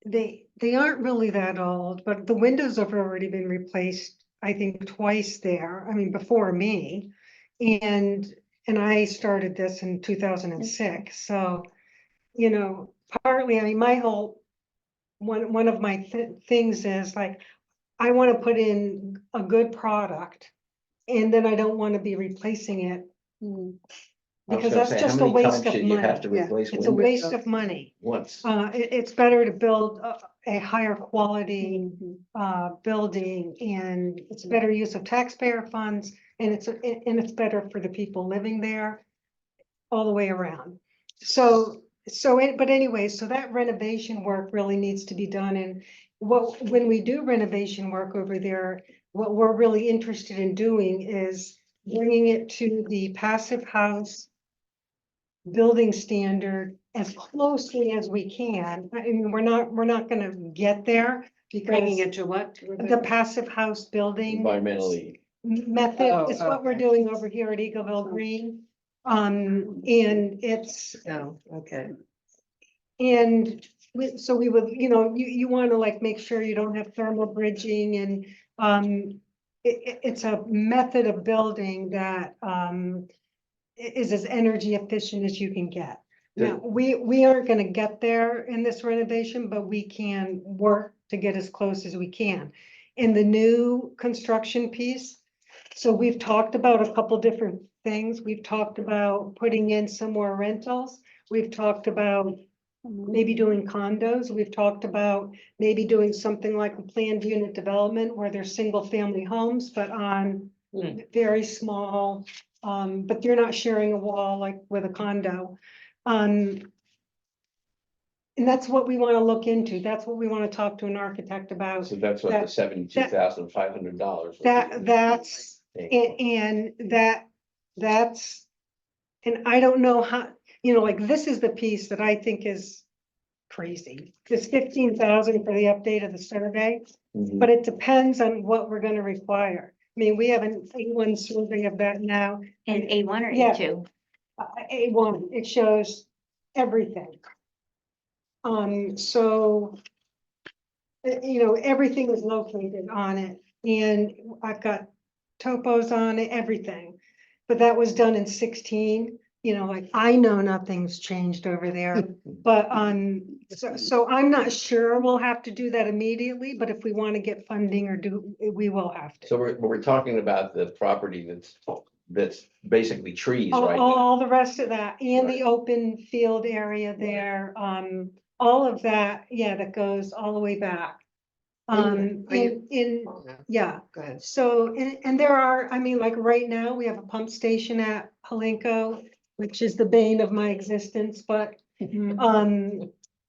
they aren't really that old, but the windows have already been replaced, I think, twice there. I mean, before me. And I started this in 2006, so, you know, partly, I mean, my whole, one of my things is like, I want to put in a good product. And then I don't want to be replacing it I was because gonna that's say, how just a many waste times of should you have to money. replace It's a windows? waste of money. Once. It's better to build a higher quality Mm-hmm. building, and it's better use of taxpayer funds, and it's better for the people living there all the way around. But anyway, so that renovation work really needs to be done, and when we do renovation work over there, what we're really interested in doing is bringing it to the passive house building standard as closely as we can. I mean, we're not gonna get there Bringing because it to what? the passive house building Environmentally, method Oh, is what we're okay. doing over here at Eagleville Green. And it's, Oh, okay. and so we would, you know, you want to like make sure you don't have thermal bridging, and it's a method of building that is as energy efficient as you can get. Now, we aren't gonna get there in this renovation, but we can work to get as close as we can. In the new construction piece, so we've talked about a couple different things. We've talked about putting in some more rentals. We've talked about maybe doing condos. We've talked about maybe doing something like a planned unit development where there's single family homes, but on very small, but you're not sharing a wall like with a condo. And that's what we want to look into. That's what we want to talk to an architect about. So that's what the That- $72,500. That's, and that's, and I don't know how, like, this is the piece that I think is crazy. This 15,000 for the update of the survey, Mhm. but it depends on what we're gonna require. I mean, we have an A1 survey of that now. And A1 or Yeah. A2? A1, it shows everything. So, everything is located on it, and I've got topos on it, everything. But that was done in 16, like, I know nothing's changed over there, but, so I'm not sure we'll have to do that immediately, but if we want to get funding we will have to. So we're talking about the property that's basically trees, All, right? all the rest of that, and the Right. open field area there, all of that, yeah, that goes all the way back. Are you- Oh, no, Yeah, Go ahead. so, and there are, I mean, like right now, we have a pump station at Palenco, which is the bane of my existence, but,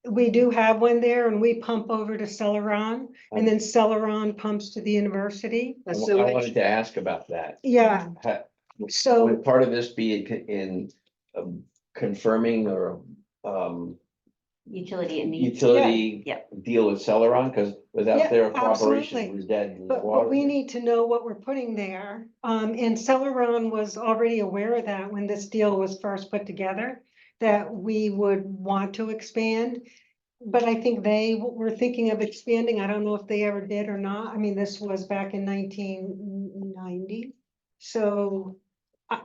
we do have one there and we pump over to Celeron, and then Celeron pumps to the university. I The wa- I sewage. wanted to ask about that. Yeah, Ha- so. Would part of this be in confirming or Utility and needs. utility Yeah. deal with Celeron? Because without Yeah, their cooperation, absolutely. we're dead in the But water. we need to know what we're putting there. And Celeron was already aware of that when this deal was first put together, that we would want to expand. But I think they were thinking of expanding. I don't know if they ever did or not. I mean, this was back in 1990. So, I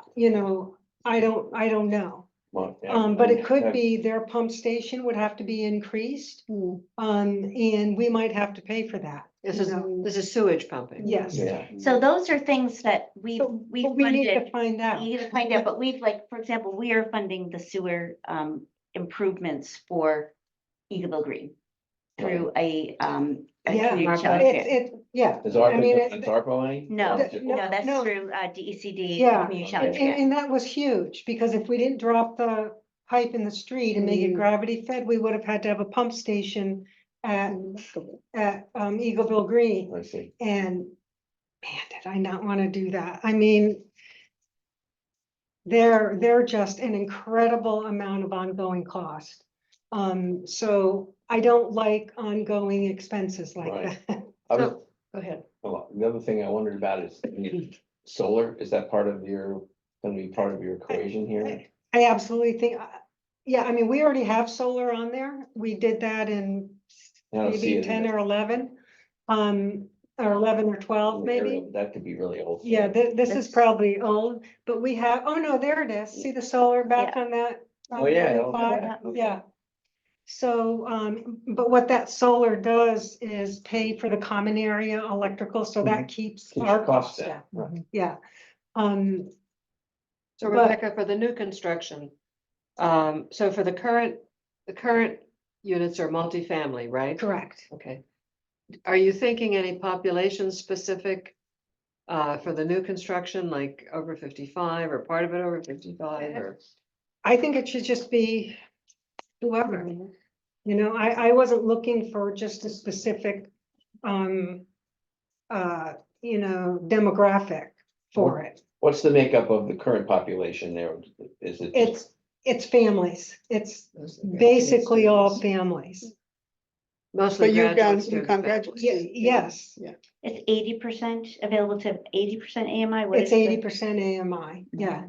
don't know. Well, yeah, But it yeah. could be their pump station would have to be increased. And we might have to pay for that. This you is, know. this is sewage pumping. Yes. Yeah, So those are things that we But we need to funded. find out. You need to find out, but we've like, for example, we are funding the sewer improvements for Eagleville Green through a Yeah, community ARPA. challenge grant. Yeah. is I mean, ARPA, it's ARPA money? No, Or just- no, that's no. through DECD, Yeah, community And, challenge grant. and that was huge, because if we didn't drop the pipe in the street and make it gravity fed, we would have had to have a pump station at Eagleville Green. I see. And man, did I not want to do that. I mean, they're just an incredible amount of ongoing cost. So I don't like ongoing expenses like Right. that. I was, So, go ahead. well, the other thing I wondered about is solar. Is that part of gonna be part of your equation here? I absolutely think, yeah, I mean, we already have solar on there. We did that in I don't see maybe it in 10 or 11. Or 11 or 12 the area, maybe. but that could be really old. Yeah, this is That's- probably old, but we have, oh no, there it is. See the solar back on that? Oh, yeah, on okay, 25? okay. Yeah. So, but what that solar does is pay for the common area electrical, so that keeps Keeps our costs costs down, down. right. Yeah. So But- Rebecca, for the new construction, so for the current units are multifamily, right? Correct. Okay. Are you thinking any population specific for the new construction, like over 55 or part of it over 55 or? I think it should just be whoever, I wasn't looking for just a specific, demographic for it. What's the makeup of the current population there? Is it? just- It's families. It's basically all families. Mostly But you've graduate gone, you've gone students. graduate. Yes, It's 80% available to 80% AMI. What it's is the- 80% AMI, yeah.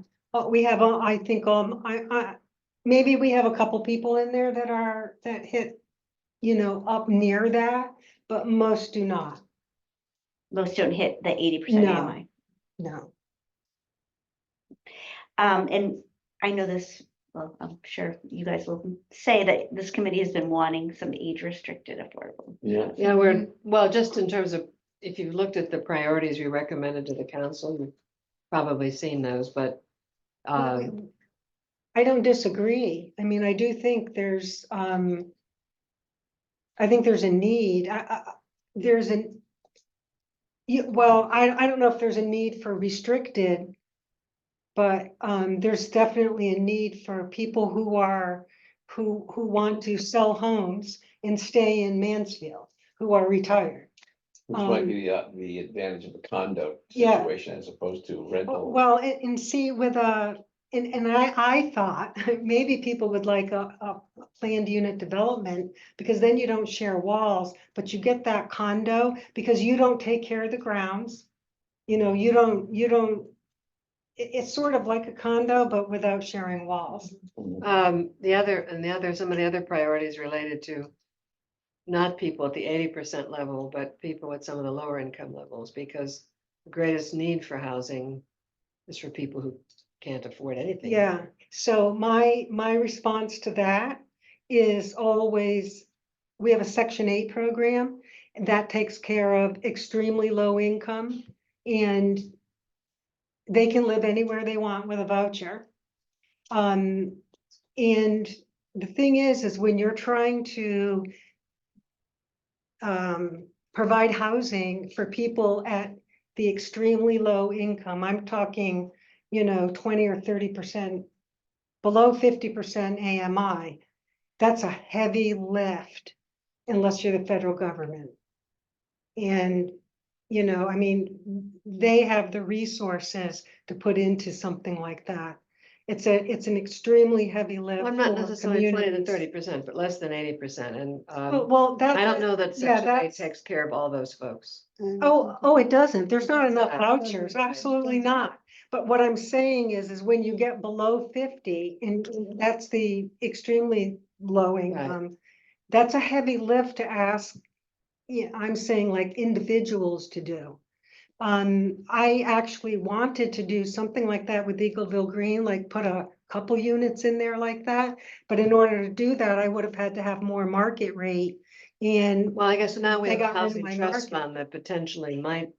We have, I think, maybe we have a couple people in there that hit, up near that, but most do not, Most don't hit the 80% No. AMI. no. And I know this well, I'm sure you guys will say that this committee has been wanting some age restricted affordable. Yeah. Yeah, we're, well, just in terms of, if you've looked at the priorities we recommended to the council, you've probably seen those, but I don't disagree. I mean, I do think I think there's a need. There's an, well, I don't know if there's a need for restricted, but there's definitely a need for people who want to sell homes and stay in Mansfield, who are retired. Which might be the advantage of a condo Yeah. situation as opposed to rental. Well, and see with and I thought maybe people would like a planned unit development, because then you don't share walls, but you get that condo because you don't take care of the grounds. You know, you don't, it's sort of like a condo, but without sharing walls. Mhm. some of the other priorities related to not people at the 80% level, but people at some of the lower income levels, because the greatest need for housing is for people who can't afford anything. Yeah, so my response to that is always, we have a Section 8 program, and that takes care of extremely low income, and they can live anywhere they want with a voucher. And the thing is when you're trying to provide housing for people at the extremely low income, I'm talking, 20 or 30%, below 50% AMI, that's a heavy lift unless you're the federal government. And, I mean, they have the resources to put into something like that. It's an extremely heavy lift. Well, I'm not for necessarily 20 to communities. 30%, but less than 80%. And Well, that. I don't know that yeah, Section 8 that's- takes care of all those folks. Oh, it doesn't. There's not enough Yeah. vouchers, absolutely not. But what I'm saying is when you get below 50, and that's the extremely low income, that's a heavy lift to ask, I'm saying like individuals to do. I actually wanted to do something like that with Eagleville Green, like put a couple units in there like that. But in order to do that, I would have had to have more market rate. And, Well, I guess now we They have a got rid of housing my trust market. fund that potentially might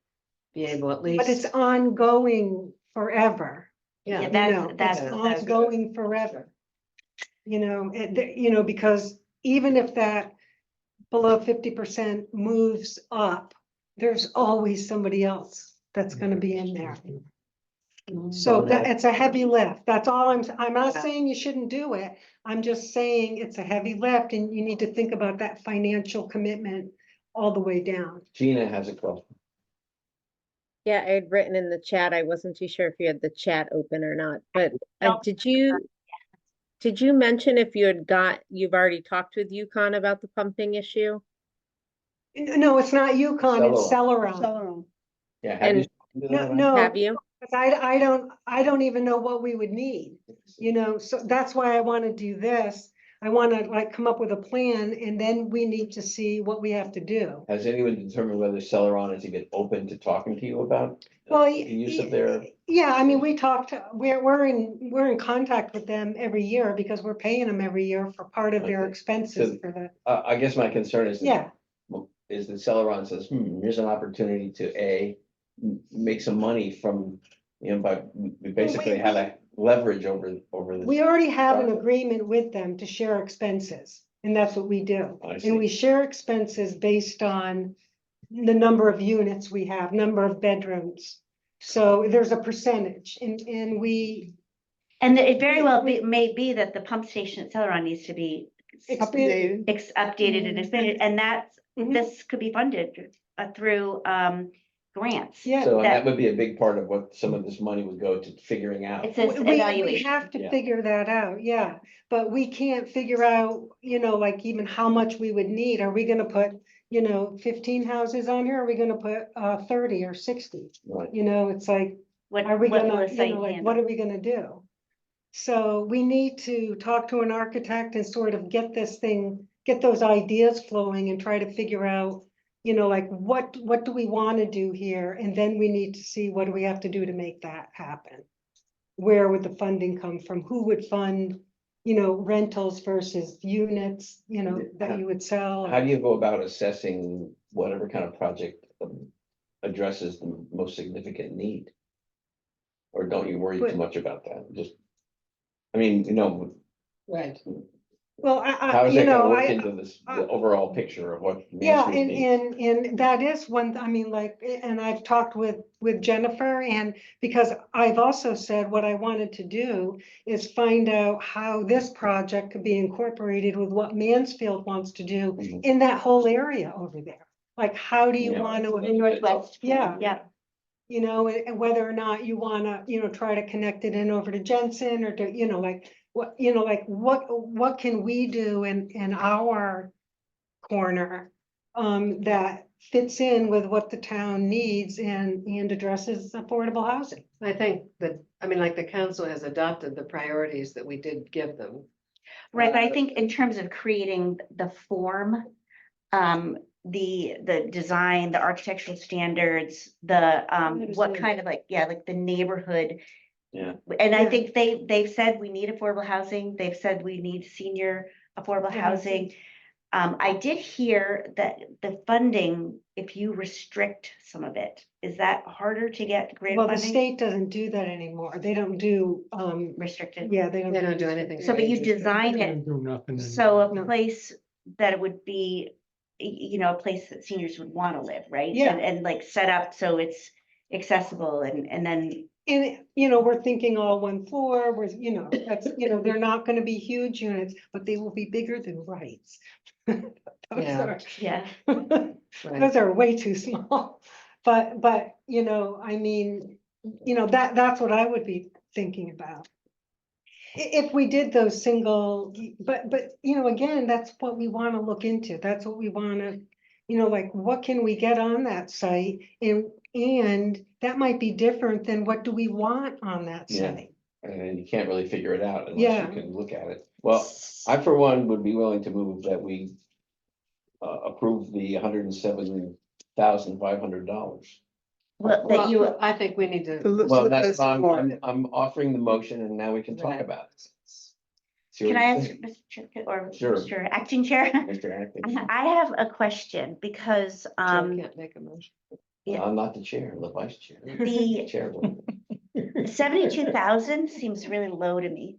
be able at but it's least. ongoing forever. Yeah, You that's- know, that's- it's that's- ongoing forever. Because even if that below 50% moves up, there's always somebody else that's gonna be in there. So it's a heavy lift. That's all I'm not Yeah. saying you shouldn't do it. I'm just saying it's a heavy lift and you need to think about that financial commitment all the way down. Gina has a question. Yeah, I had written in the chat. I wasn't too sure if you had the chat open or not, but No. did you mention if you've already talked with UConn about the pumping issue? No, it's not UConn, it's Celeron. Celeron. Yeah. Have you And- spoken to them No, about no. Have you? Because I don't even know what we would need, so that's why I want to do this. I want to like come up with a plan and then we need to see what we have to do. Has anyone determined whether Celeron is even open to talking to you about Well, the use of their? yeah, I mean, we're in contact with them every year because we're paying them every year for part of their Okay. expenses So- for the, I guess my concern is. yeah. Is that Celeron says, here's an opportunity to make some money from, by, we basically have a leverage over this. We already have an agreement with them to share expenses, and that's what we do. I And we see. share expenses based on the number of units we have, number of bedrooms. So there's a percentage and we And it very well may be that the pump station at Celeron needs to be expand. updated and expanded, and Mhm. this could be funded through grants. Yeah. So that- that would be a big part of what some of this money would go to figuring out. It says We evaluation. have to Yeah. figure that out, yeah, but we can't figure out, like even how much we would need. Are we gonna put, 15 houses on here? Are we gonna put 30 or 60? Right. It's like, What, are we what will gonna, the site like, handle? what are we gonna do? So we need to talk to an architect and sort of get those ideas flowing and try to figure out, like what do we want to do here? And then we need to see what do we have to do to make that happen? Where would the funding come from? Who would fund rentals versus units, that you would sell. How do you go about assessing whatever kind of project addresses the most significant need? Or don't you worry too But- much about that? Just, I mean, Right. Well, how is you that gonna know, work I, into this, the overall picture of what Main yeah, Street needs? and that is one, I mean, like, and I've talked with Jennifer, and because I've also said what I wanted to do is find out how this project could be incorporated with what Mansfield wants to do Mhm. in that whole area over there. Like, how do you Yeah. want to? The Northwest. Yeah. Yeah, And whether or not you wanna, try to connect it in over to Jensen or to, what can we do in our corner? That fits in with what the town needs and addresses affordable housing. I think that, I mean, like the council has adopted the priorities that we did give them. right, but I think in terms of creating the form, the design, the architectural standards, what understand kind of like, yeah, like the neighborhood. Yeah. And I Yeah. think they've said we need affordable housing, they've said we need senior affordable Yeah. housing. I did hear that the funding, if you restrict some of it, is that harder to get grant Well, the funding? state doesn't do that anymore. They don't do, Restricted? yeah, They don't do anything. So, but you design it so a No. place that it would be, a place that seniors would want to live, right? Yeah. And like set up so it's accessible and then, And, we're thinking all one floor, they're not gonna be huge units, but they will be bigger than Wright's. Those Yeah. are- yeah. Right. Those are way too small, but, I mean, that's what I would be thinking about. If we did those single, but, again, that's what we wanna look into, that's what we wanna, like, what can we get on that site? And that might be different than what do we want on that Yeah. site? And you can't really figure it out unless Yeah. you can look at it. Well, I, for one, would be willing to move that we approve the $107,500. Well, that you, I think we need to. Well, that's, I'm offering the motion and now we can talk Right. about it. See what can I you ask, think, Mr. Chair, or Sure. Mr. Acting Chair? Mr. Atkins? I have a question because, Chair can't make a motion. yeah. I'm not the chair, I'm the vice chair. the Chairwoman. 72,000 seems really low to me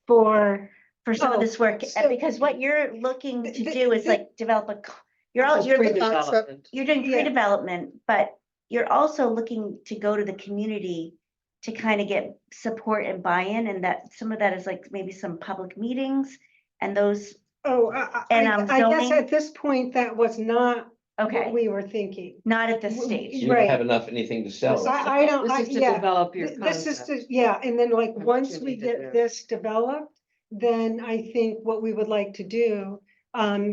For, for some of Oh, this work, so- because what you're looking to The- do is the- like develop you're all, you're Pre-development. doing Yeah. pre-development, but you're also looking to go to the community to kind of get support and buy-in, and that some of that is like maybe some public meetings and those, And, I guess zoning? at this point, that was not what okay, we were thinking. not at this w- stage. You don't Right. have enough, anything to sell. I don't, This is to yeah. develop your This is concept. and then like, And what once you we need to get do. this developed, then I think what we would like to do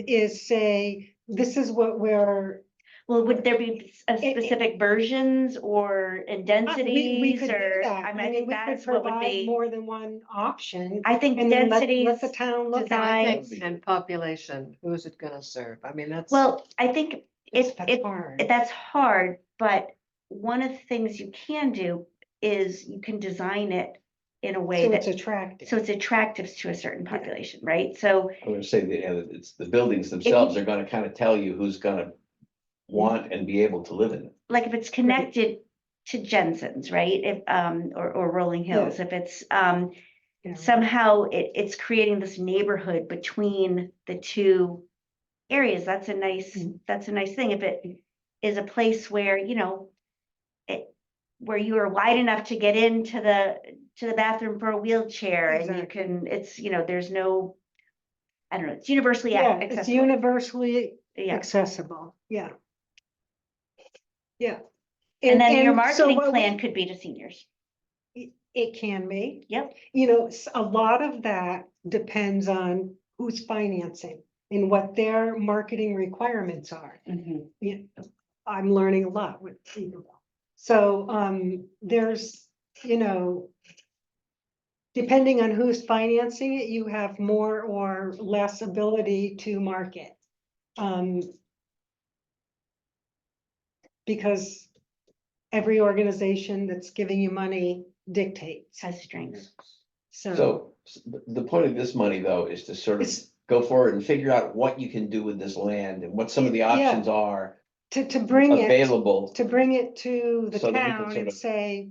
is say, this is what we're. Well, would there be a It- specific versions or in We densities could do or, that. I I mean, I mean, think we could that's what would provide be, more than one option. I think And then let densities. the town look design. at it. And population, who is it gonna serve? I mean, that's. Well, I think That's if hard. that's hard, but one of the things you can do is you can design it in a way So it's that, attractive. so it's attractive to a certain population, right? So I'm gonna say it's the buildings themselves are gonna kind of tell you who's gonna want and be able to live in it. like if it's connected to Jensen's, right? If, or Rolling Hills, if it's, Yeah. somehow it's creating this neighborhood between the two areas. That's a nice thing. If it is a place where, where you are wide enough to get into the bathroom for a wheelchair and you Exactly. can, it's, there's no, I don't know, it's universally Yeah, it's accessible. universally Yeah, accessible, yeah. Yeah. and then your so marketing what we- plan could be to seniors. It can be. Yep. A lot of that depends on who's financing and what their marketing requirements are. I'm learning a lot with people. So, there's, depending on who's financing it, you have more or less ability to market. Because every organization that's giving you money dictates. Has strengths. So the point of this money though is to sort of It's- go forward and figure out what you can do with this land and what some of the Yeah. options are to bring it, available. to bring it to the So that we can town sort and of- say,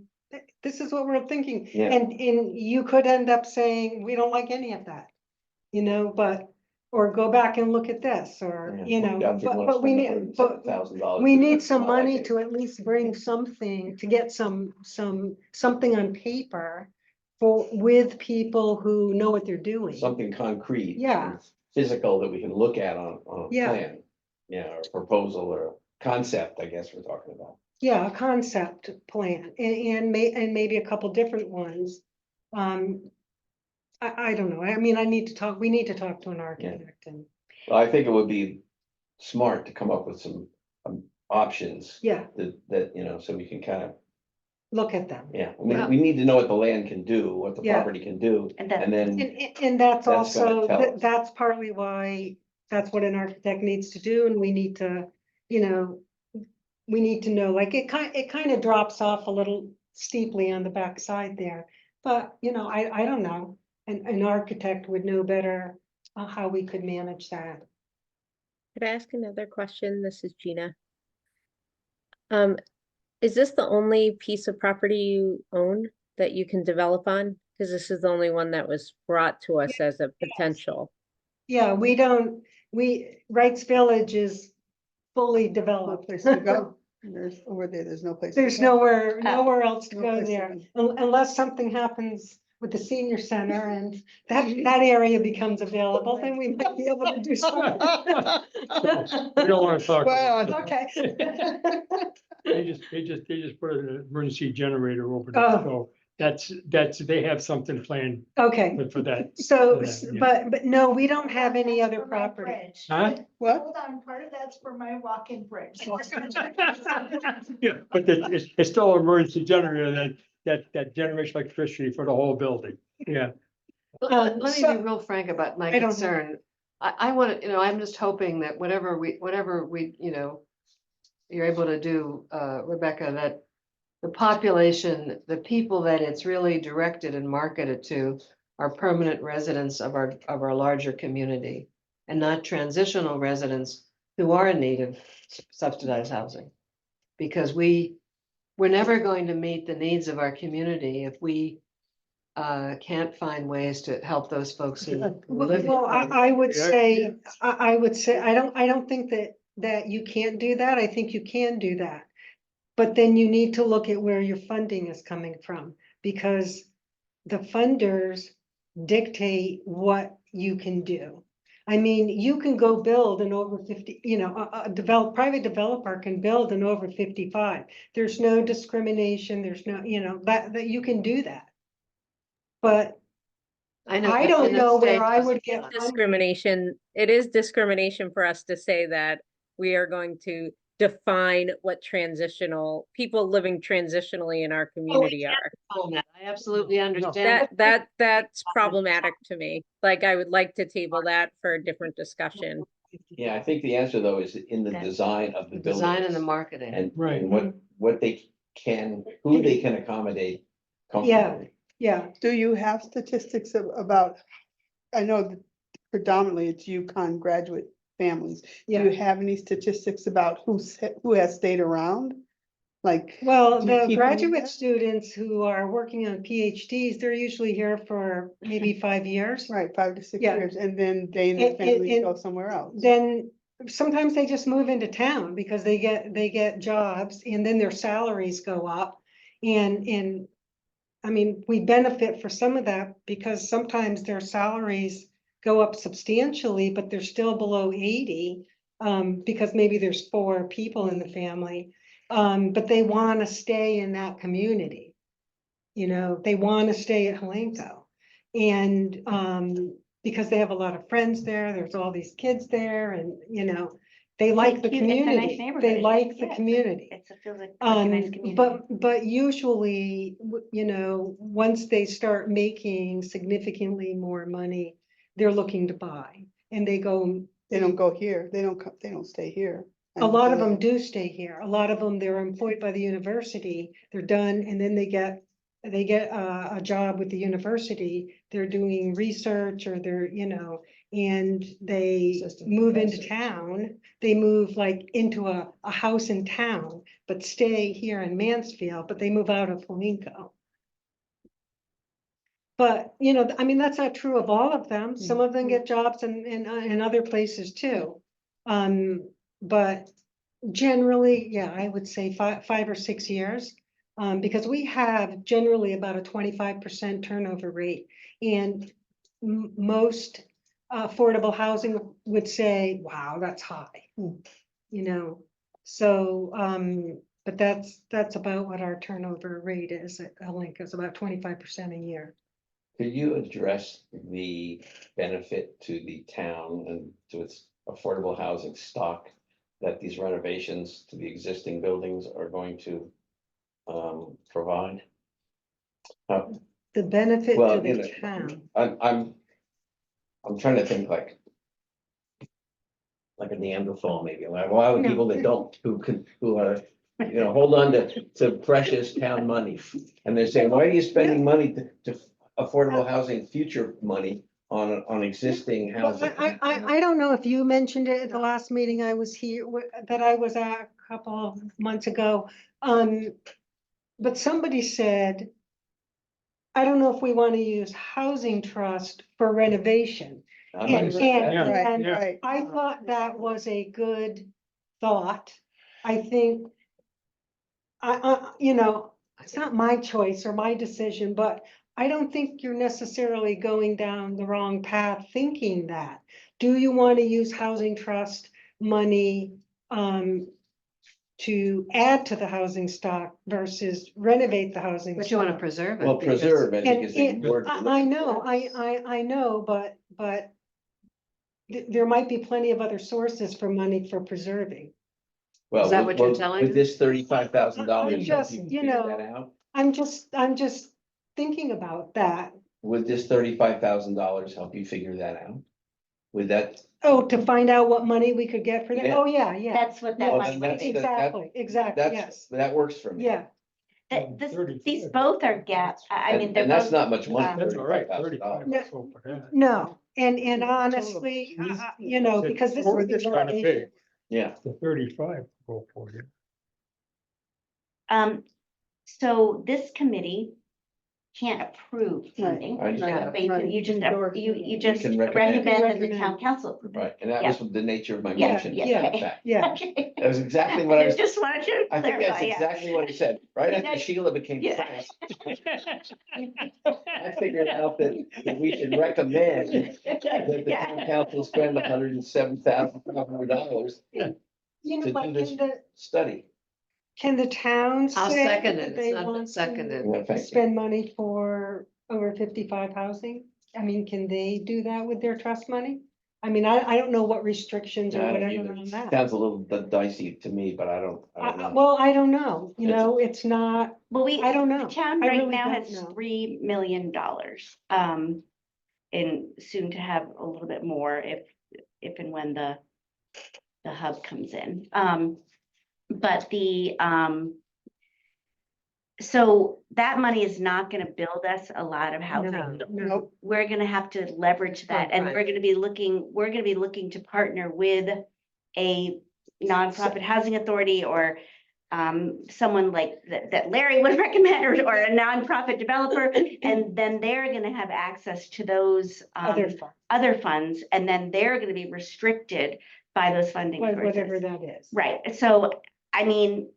this is what we're thinking. Yeah. And you could end up saying, we don't like any of that, you know, but, or go back and look at this, or, Yeah, you know, yeah, if you wanna but we spend need, but $137,000, we need some I like money it. to at least bring something, to get something on paper for, with people who know what they're doing. Something concrete. Yeah. and Physical that we can look at on a Yeah. plan. Yeah, or a proposal or a concept, I guess we're talking about. Yeah, a concept plan and maybe a couple different ones. I don't know. I mean, we need to talk to an architect and, Well, I think it would be smart to come up with some options yeah, that, you know, so we can kind of, look at them. yeah, I mean, Well- we need to know what the land can do, what the Yeah. property can do, And that- and then, And that's That's gonna also, tell us. that's partly why, that's what an architect needs to do, and we need to, you know, we need to know, like, it kind of drops off a little steeply on the backside there. But, you know, I don't know, an architect would know better how we could manage that. Could I ask another question? This is Gina. Is this the only piece of property you own that you can develop on? Because this is the only one that was brought to us as a potential. Yeah, Wrights Village is fully No developed. place to go. There's over there, there's no place. to There's go. nowhere else to No go place to there, go. unless something happens with the senior center and that area becomes available, then we might be able to do something. We don't wanna talk. Well, about Okay. They just put an emergency generator over Oh. there, so that's, they have something planned Okay, for that. so, Yeah. but no, we don't have any That's other for my property. bridge. Huh? What? Hold on, part of that's for my walk-in bridge. Yeah, but it's still an emergency generator that generates electricity for the whole building, yeah. Let me be so- real frank about my I don't know. concern. I want to, you know, I'm just hoping that whatever we, you know, you're able to do, Rebecca, that the population, the people that it's really directed and marketed to are permanent residents of our larger community and not transitional residents who are in need of subsidized housing. Because we're never going to meet the needs of our community if we can't find ways to help those folks who live. Well, here. I would Yeah. say, I would say, I don't think that you can't do that. I think you can do that. But then you need to look at where your funding is coming from, because the funders dictate what you can do. I mean, you can go build an over 50, you know, private developer can build an over 55. There's no discrimination, there's no, you know, that you can do that. But know, I but don't in the know where state I doesn't would get allow- Discrimination, it is discrimination for us to say that we are going to define what people living transitionally in our community are. I absolutely understand. That's problematic to me. Like, I would like to table that for a different discussion. yeah, I think the answer though is in the That- design of the The building. design and the marketing. And Right. and what they who they can accommodate comfortably. Yeah, Do you have statistics about, I know that predominantly it's UConn graduate families. Do you yeah. have any statistics about who has stayed around? Like, Well, Do you the keep graduate any of that? students who are working on PhDs, they're usually here for maybe 5 years. right, 5 to 6 Yeah. years, and then they and their And- families and- go somewhere else. Then sometimes they just move into town because they get jobs and then their salaries go up. And I mean, we benefit for some of that because sometimes their salaries go up substantially, but they're still below 80. Because maybe there's 4 people in the family, but they want to stay in that community. You know, they want to stay at Helenco. And, because they have a lot of friends there, there's all these kids there and, you know, they like the It's a nice community. neighborhood. They like the Yeah, community. It feels like a nice community. But usually, you know, once they start making significantly more money, they're looking to buy and they go. They don't go here, they don't stay here. A lot of them do stay here. A lot of them, they're employed by the university, they're done, and then they get they get a job with the university, they're doing research or they're, and they Assistant move into professors. town, they move like into a house in town, but stay here in Mansfield, but they move out of Flamingo. But, I mean, that's not true of all of them. Some of them get jobs in other places too. But generally, yeah, I would say 5 or 6 years. Because we have generally about a 25% turnover rate. And most affordable housing would say, wow, that's high. So, but that's about what our turnover rate is at Link, is about 25% a year. Could you address the benefit to the town and to its affordable housing stock that these renovations to the existing buildings are going to provide? The benefit to Well, the town. I'm trying to think like a Neanderthal maybe, like a lot of people that don't, who are, hold on to precious town money. And they're saying, why are you spending money to affordable housing, future money on existing Well, housing? I don't know if you mentioned it at the last meeting I was here, that I was at a couple of months ago. But somebody said, I don't know if we want to use housing trust for renovation. I'm not And, saying that. Right, and right. I thought that was a good thought. I think, it's not my choice or my decision, but I don't think you're necessarily going down the wrong path thinking that. Do you want to use housing trust money to add to the housing stock versus renovate the housing? But you want to stock? preserve it. Well, because- preserve it And because they it- were. I know, I know, but there might be plenty of other sources for money for preserving. Well, Is that what you're telling With us? this $35,000, I'm just, I'm just thinking about that. Would this $35,000 help you figure that out? Would that? Oh, to find out what money we could get for that? Yeah. Oh, yeah. That's what that Well, money then would that's be. the- Exactly, yes, That works for me. yeah. These both are gaps. I mean, they're And that's both. not much money. That's all right, $35,000. No, and honestly, because this Or is this the kind of renovation. Yeah. The 35 go for you. So this committee can't approve funding. Right. So basically, Right. you just, Endorse. you just can recommend. recommend that the town council approve it. Right, and that was the nature of my Yeah, motion. yeah, in fact. Yeah, Okay. That was exactly what I was, Just wanted to I think that's clarify, yeah. exactly what I said, right after Exactly. Sheila became Yeah. press. I figured out that we should recommend that the Yeah. town council spend $107,500 you know, To but do this. study. can the town I'll say second that it. they It's not want seconded. Yeah, to thank you. spend money for over 55 housing? I mean, can they do that with their trust money? I mean, I don't know what restrictions or I don't whatever either. on that. Sounds a little dicey to me, but I don't know. Well, I don't know, it's not, Well, I don't know. the town I right really now don't has know. $3 million. And soon to have a little bit more if and when the hub comes in. But so that money is not gonna build us a lot of housing. Nope. We're gonna have to leverage that, and Right. we're gonna be looking to partner with a nonprofit housing authority or someone like that Larry would recommend, or a nonprofit developer, and then they're gonna have access to those other funds, and then they're gonna be restricted by those funding sources. Whatever that is. Right, so, I mean,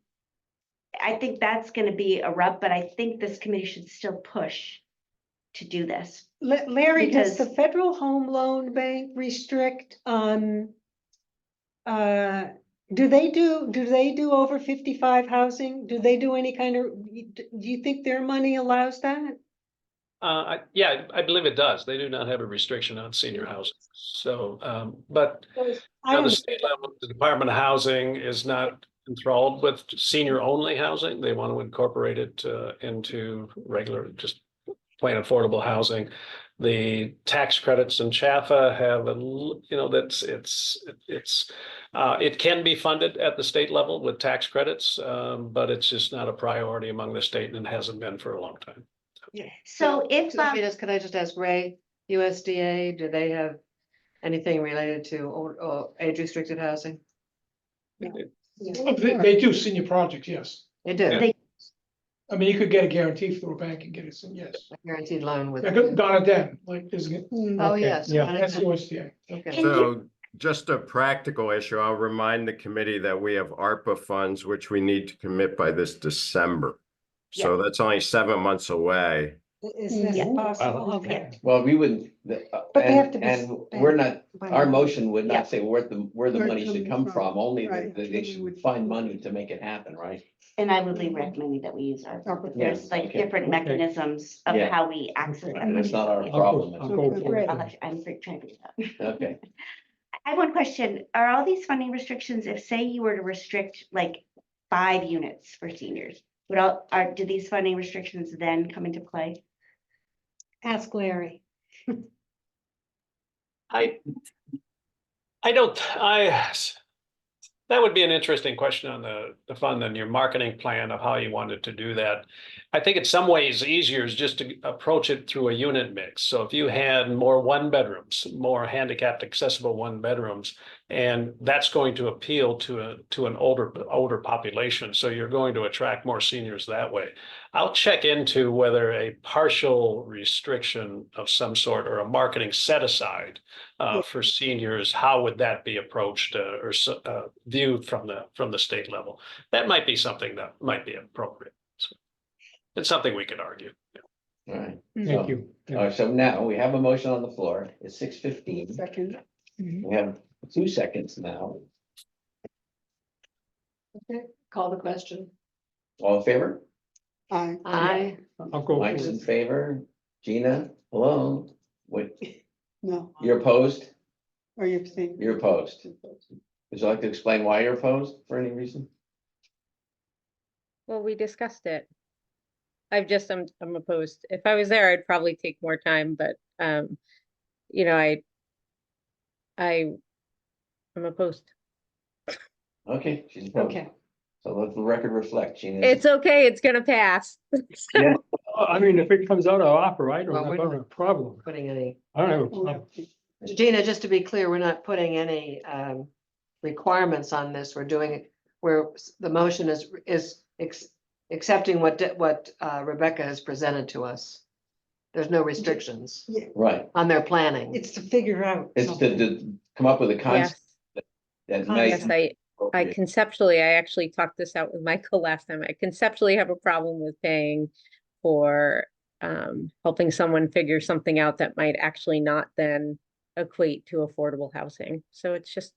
I think that's gonna be a rub, but I think this committee should still push to do this. Larry, does the Because- Federal Home Loan Bank restrict, do they do over 55 housing? Do they do any kind of, do you think their money allows that? Yeah, I believe it does. They do not have a restriction on senior housing. So, but I on the don't, state level, the Department of Housing is not enthralled with senior only housing. They want to incorporate it into regular, just plain affordable housing. The tax credits in Chaffa have it can be funded at the state level with tax credits, but it's just not a priority among the state and hasn't been for a long time. So if, Let me just, can I just ask Ray, USDA, do they have anything related to age restricted housing? They do senior projects, yes. They do, They- I mean, you could get a guarantee through a bank and get it, yes. a guaranteed loan with. Like Donna Den, like, isn't it? Oh, Okay, yes. Yeah, Donna that's Den. USDA. Okay. Can you- So just a practical issue, I'll remind the committee that we have ARPA funds, which we need to commit by this December. So that's only 7 months away. Is this Yeah. possible? Okay. Well, we wouldn't, But they have to be and we're not, spent our by- motion would Yeah. not say where the Where money it's should coming come from, from, only right, that they we should would- find money to make it happen, right? And I would be recommending that we use our, Okay. there's like Okay. different mechanisms of Yeah. how we access that. And it's not our money. problem. I'll go for it. I'll let you- I'm trying to figure it out. Okay. I have one question. Are all these funding restrictions, if say you were to restrict like 5 units for seniors, do these funding restrictions then come into play? Ask Larry. I don't, that would be an interesting question on the fund and your marketing plan of how you wanted to do that. I think in some ways easier is just to approach it through a unit mix. So if you had more 1-bedrooms, more handicapped accessible 1-bedrooms, and that's going to appeal to an older population. So you're going to attract more seniors that way. I'll check into whether a partial restriction of some sort or a marketing set aside for seniors, how would that be approached or viewed from the state level? That might be something that might be appropriate. So it's something we could argue. All right. Thank you. All right, so now we have a motion on the floor. It's 6:15. Second. We have 2 seconds now. Okay, call the question. All in favor? Aye. I'll go. Mike's in favor. Gina, hello? What, No, you're opposed? are you saying? You're opposed. Would you like to explain why you're opposed for any reason? Well, we discussed it. I'm opposed. If I was there, I'd probably take more time, but, you know, I'm opposed. Okay, she's opposed. Okay. So let the record reflect, Gina. It's okay, it's gonna pass. Yeah. I mean, if it comes out of opera, I Well, don't have a problem. Putting any, I don't have a problem. Gina, just to be clear, we're not putting any requirements on this. We're doing it where the motion is accepting what Rebecca has presented to us. There's no restrictions Right, on their planning. It's to figure out. it's to come up with a concept Yes, that yes, might. I conceptually, I actually talked this out with Michael last time. I conceptually have a problem with paying for helping someone figure something out that might actually not then equate to affordable housing. So it's just,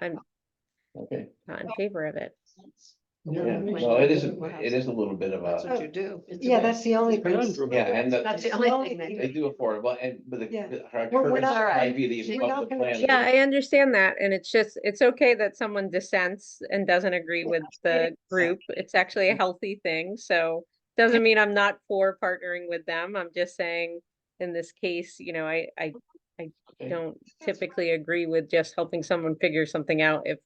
I'm Okay, not in favor of it. yeah, well, it is a little bit of That's a, what you do. Yeah, that's the only thing. yeah, and That's the It's only the only thing thing. they they do affordable, and but Yeah. our We're not- Curtis Ivy, the We're not above the gonna plan. Yeah, I understand that. And it's just, it's okay that someone dissents and doesn't agree with the group. It's actually a healthy thing. So doesn't mean I'm not for partnering with them. I'm just saying in this case, you know, I don't typically agree with just helping someone figure something out. If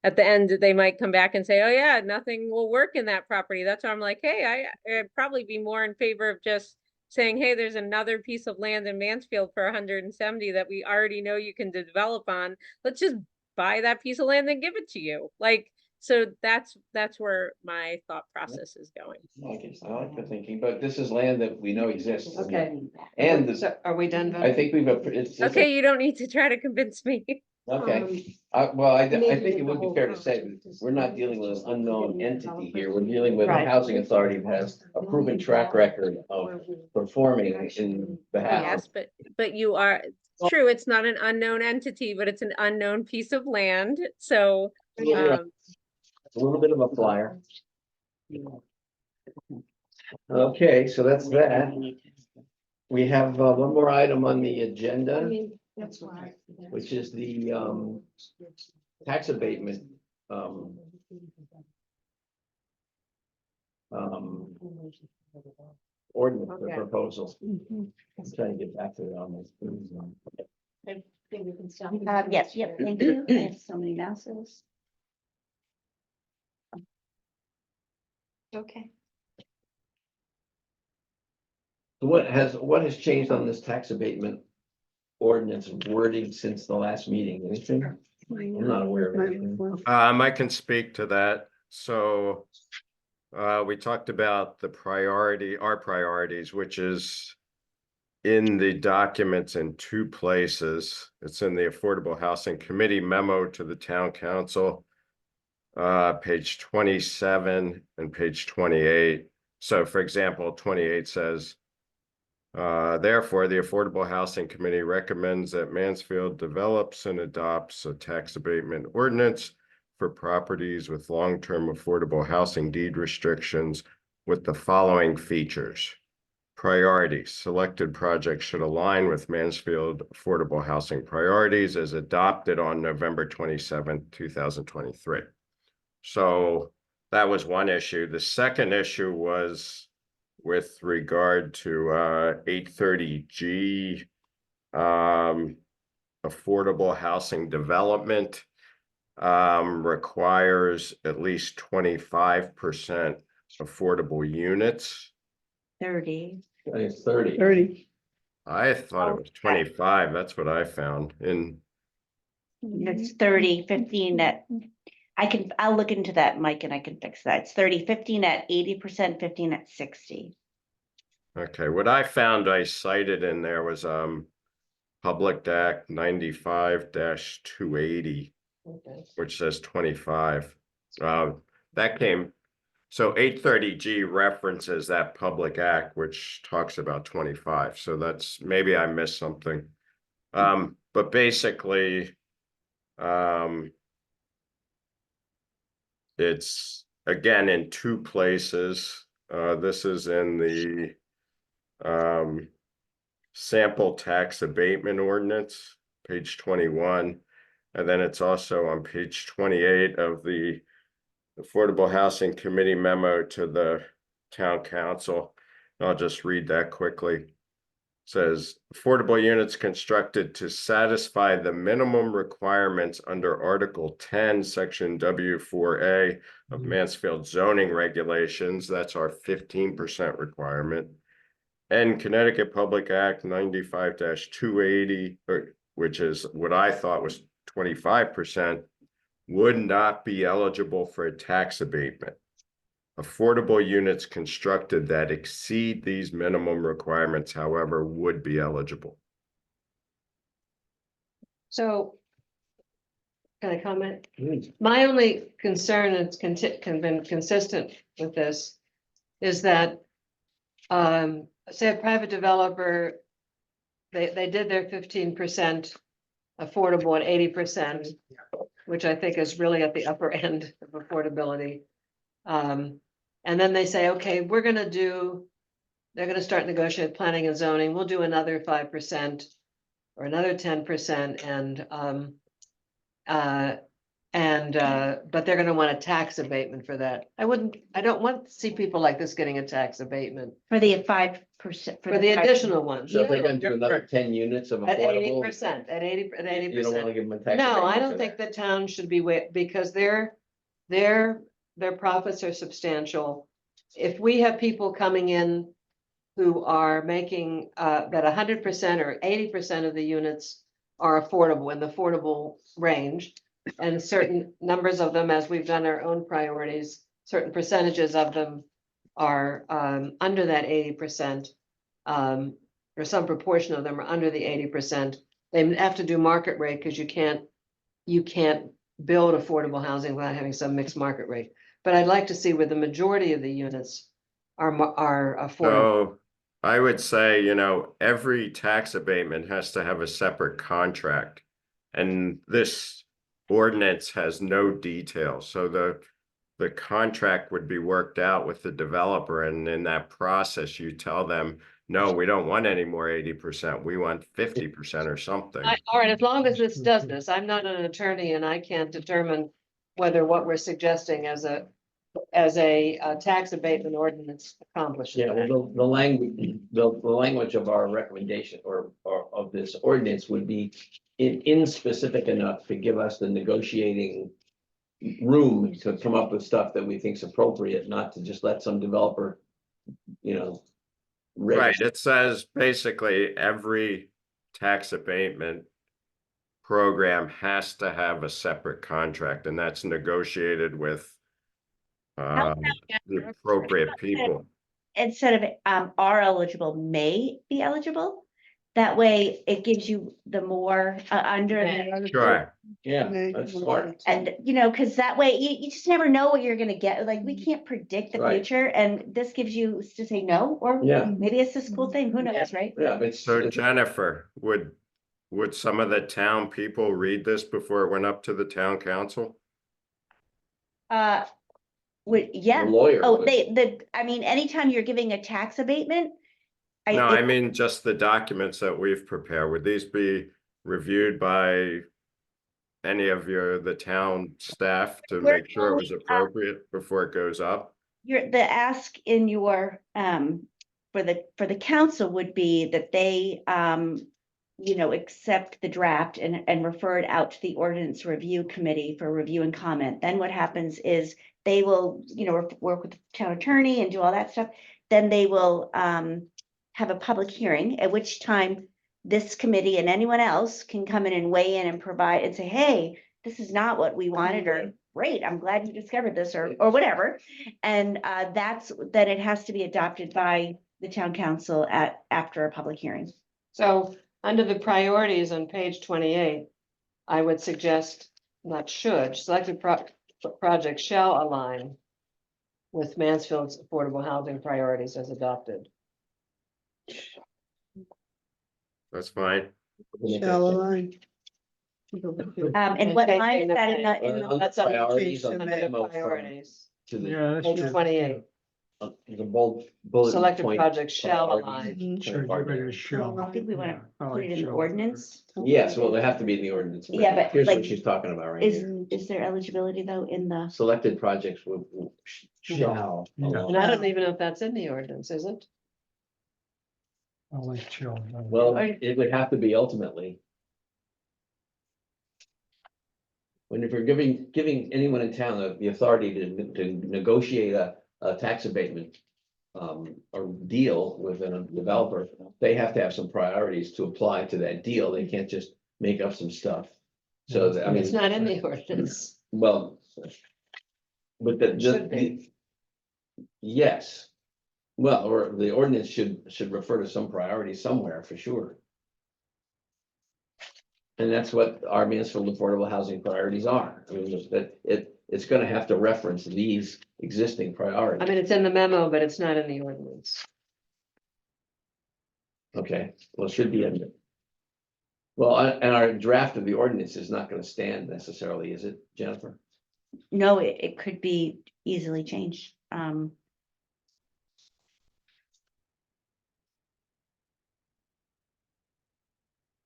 at the end, they might come back and say, oh yeah, nothing will work in that property. That's why I'm like, hey, I'd probably be more in favor of just saying, hey, there's another piece of land in Mansfield for 170 that we already know you can develop on. Let's just buy that piece of land and give it to you. Like, so that's where my thought process is going. I like the thinking, but this is land that we know exists. Okay. And the- So are we done? I voting? think we've, it's. Okay, you don't need to try to convince me. Okay, well, I think maybe it would the be whole fair to say, concept is we're not to dealing with an just unknown get entity here, we're developers dealing with a Right. housing authority that has a proven track record of performing in behalf Yes, of. but you are, it's true, it's not an unknown entity, but it's an unknown piece of land. So, A little bit of a flyer. Okay, so that's that. We have one more item on the agenda, That's why. which is the tax abatement ordinance or Okay. proposal. I'm trying to get back to it on this. Yes, yep, thank you. I have so many mouses. Okay. what has changed on this tax abatement ordinance wording since the last meeting? Anything? I'm not aware of anything. I can speak to that. So we talked about our priorities, which is in the documents in two places. It's in the Affordable Housing Committee memo to the Town Council, page 27 and page 28. So for example, 28 says, therefore, the Affordable Housing Committee recommends that Mansfield develops and adopts a tax abatement ordinance for properties with long-term affordable housing deed restrictions with the following features. Priorities. Selected projects should align with Mansfield affordable housing priorities as adopted on November 27, 2023. So that was one issue. The second issue was with regard to 830G, affordable housing development requires at least 25% affordable units. 30. It's 30. 30. I thought it was 25. That's what I found in. It's 30, 15 at, I'll look into that, Mike, and I can fix that. It's 30, 15 at 80%, 15 at 60. Okay, what I found I cited in there was Public Act 95-280, Okay. which says 25. That came, so 830G references that public act, which talks about 25. So that's, maybe I missed something. But basically, it's again in two places. This is in the sample tax abatement ordinance, page 21. And then it's also on page 28 of the Affordable Housing Committee memo to the Town Council. I'll just read that quickly. It says, affordable units constructed to satisfy the minimum requirements under Article 10, Section W4A of Mansfield zoning regulations. That's our 15% requirement. And Connecticut Public Act 95-280, which is what I thought was 25%, would not be eligible for a tax abatement. Affordable units constructed that exceed these minimum requirements, however, would be eligible. So, can I comment? My only concern, and it's been consistent with this, is that, say a private developer, they did their 15% affordable at 80%, which I think is really at the upper end of affordability. And then they say, okay, they're gonna start negotiating planning and zoning, we'll do another 5% or another 10%, but they're gonna want a tax abatement for that. I don't want to see people like this getting a tax abatement For the 5%. for the additional ones. So if they're gonna do another 10 units of At affordable, 80%, at 80%. you don't wanna give them a tax. No, abatement I for don't think the town should be because their profits are substantial. If we have people coming in who are making that 100% or 80% of the units are affordable in the affordable range, and certain numbers of them, as we've done our own priorities, certain percentages of them are under that 80%, or some proportion of them are under the 80%. They have to do market rate because you can't build affordable housing without having some mixed market rate. But I'd like to see where the majority of the units are affordable. So I would say, every tax abatement has to have a separate contract. And this ordinance has no details. So the contract would be worked out with the developer. And in that process, you tell them, no, we don't want any more 80%. We want 50% or something. All right, as long as this does this, I'm not an attorney and I can't determine whether what we're suggesting as a tax abatement ordinance accomplishes Yeah, that. well, the language of our recommendation or of this ordinance would be in specific enough to give us the negotiating room to come up with stuff that we think is appropriate, not to just let some developer, Right, registered. it says basically every tax abatement program has to have a separate contract, and that's negotiated with How um, the appropriate people. Instead of are eligible, may be eligible. That way it gives you the more under the, Sure, Yeah, May, that's smart. and because that way you just never know what you're gonna get. Like, we can't predict the Right. future, and this gives you to say no, or Yeah. maybe it's this cool thing, who knows, right? Yeah, but it's, so Jennifer, would some of the town people read this before it went up to the town council? Yeah. the lawyer. Oh, would- I mean, anytime you're giving a tax abatement. No, I mean just the documents that we've prepared. Would these be reviewed by any of the town staff to We're make sure it was only, appropriate before it goes up? the ask in your, for the council would be that they, accept the draft and refer it out to the ordinance review committee for review and comment. Then what happens is they will, work with the town attorney and do all that stuff. Then they will, have a public hearing, at which time this committee and anyone else can come in and weigh in and provide and say, hey, this is not what we wanted, or great, I'm glad you discovered this, or whatever. And then it has to be adopted by the town council after a public hearing. So under the priorities on page 28, I would suggest, not should, selected project shall align with Mansfield's affordable housing priorities as adopted. That's fine. Shall align. And what Okay, line is that Uh, On the That's on priorities on the under the memo from- priorities, to the, page 28, the bullet selected point project shall priorities. align. I think we want to put it in the ordinance. Yes, well, they have to be in the ordinance. Yeah, but, Here's like, what she's talking about right Is, here. is there eligibility though in the, Selected projects shall. And I don't even know if that's in the ordinance, is it? Well, it would have to be ultimately. If you're giving anyone in town the authority to negotiate a tax abatement. Or deal with a developer, they have to have some priorities to apply to that deal. They can't just make up some stuff. So, I It's mean, not in the ordinance. well. But Should be. yes. Well, or the ordinance should refer to some priority somewhere for sure. And that's what our Mansfield affordable housing priorities are. I mean, just that it's gonna have to reference these existing I priorities. mean, it's in the memo, but it's not in the ordinance. Okay, well, it should be in there. Well, and our draft of the ordinance is not gonna stand necessarily, is it, Jennifer? no, it could be easily changed.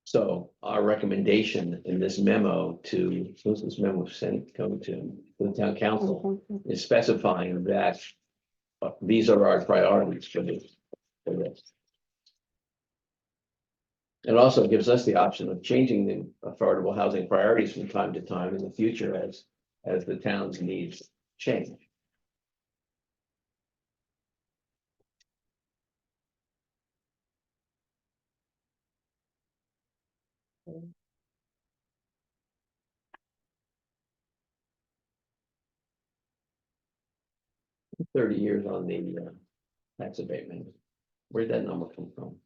So our recommendation in this memo who's this memo sent, come to the town council, is specifying that these are our priorities for this. It also gives us the option of changing the affordable housing priorities from time to time in the future as the town's needs change. Thirty years on the tax abatement. Where'd that number come from?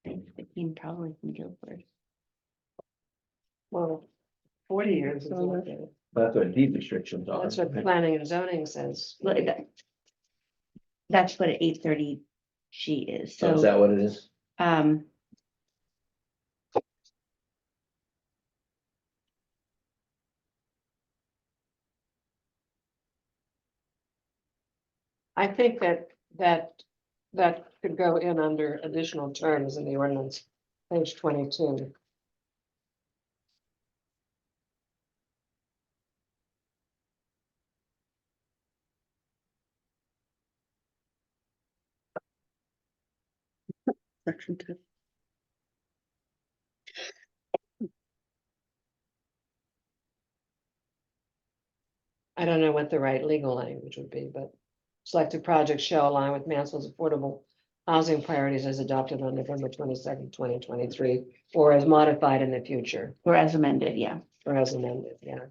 It came probably from Guilford. Well, 40 years. is So what that- the- That's what deed restrictions are. That's what planning and zoning says. Well, that's what an 830 sheet is, So is so, that what it is? I think that could go in under additional terms in the ordinance, page 22. Section 2. I don't know what the right legal language would be, but selected projects shall align with Mansfield's affordable housing priorities as adopted on November 22nd, 2023, or as modified in the future, Or as amended, yeah. or as amended, yeah.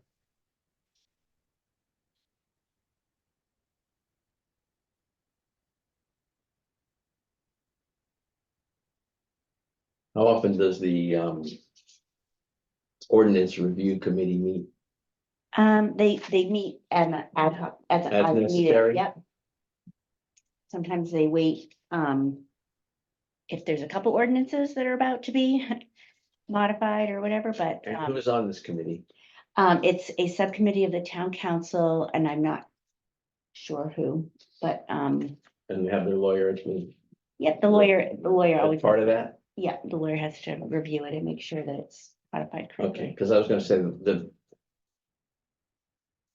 How often does the ordinance review committee meet? They meet ad hoc, as As needed, necessary? yep. Sometimes they wait, if there's a couple ordinances that are about to be modified or whatever, but, And who's on this committee? it's a subcommittee of the town council, and I'm not sure who, but, And we have their lawyer, it's me. yeah, the lawyer As always. part of that? Yeah, the lawyer has to review it and make sure that it's modified Okay, correctly. because I was gonna say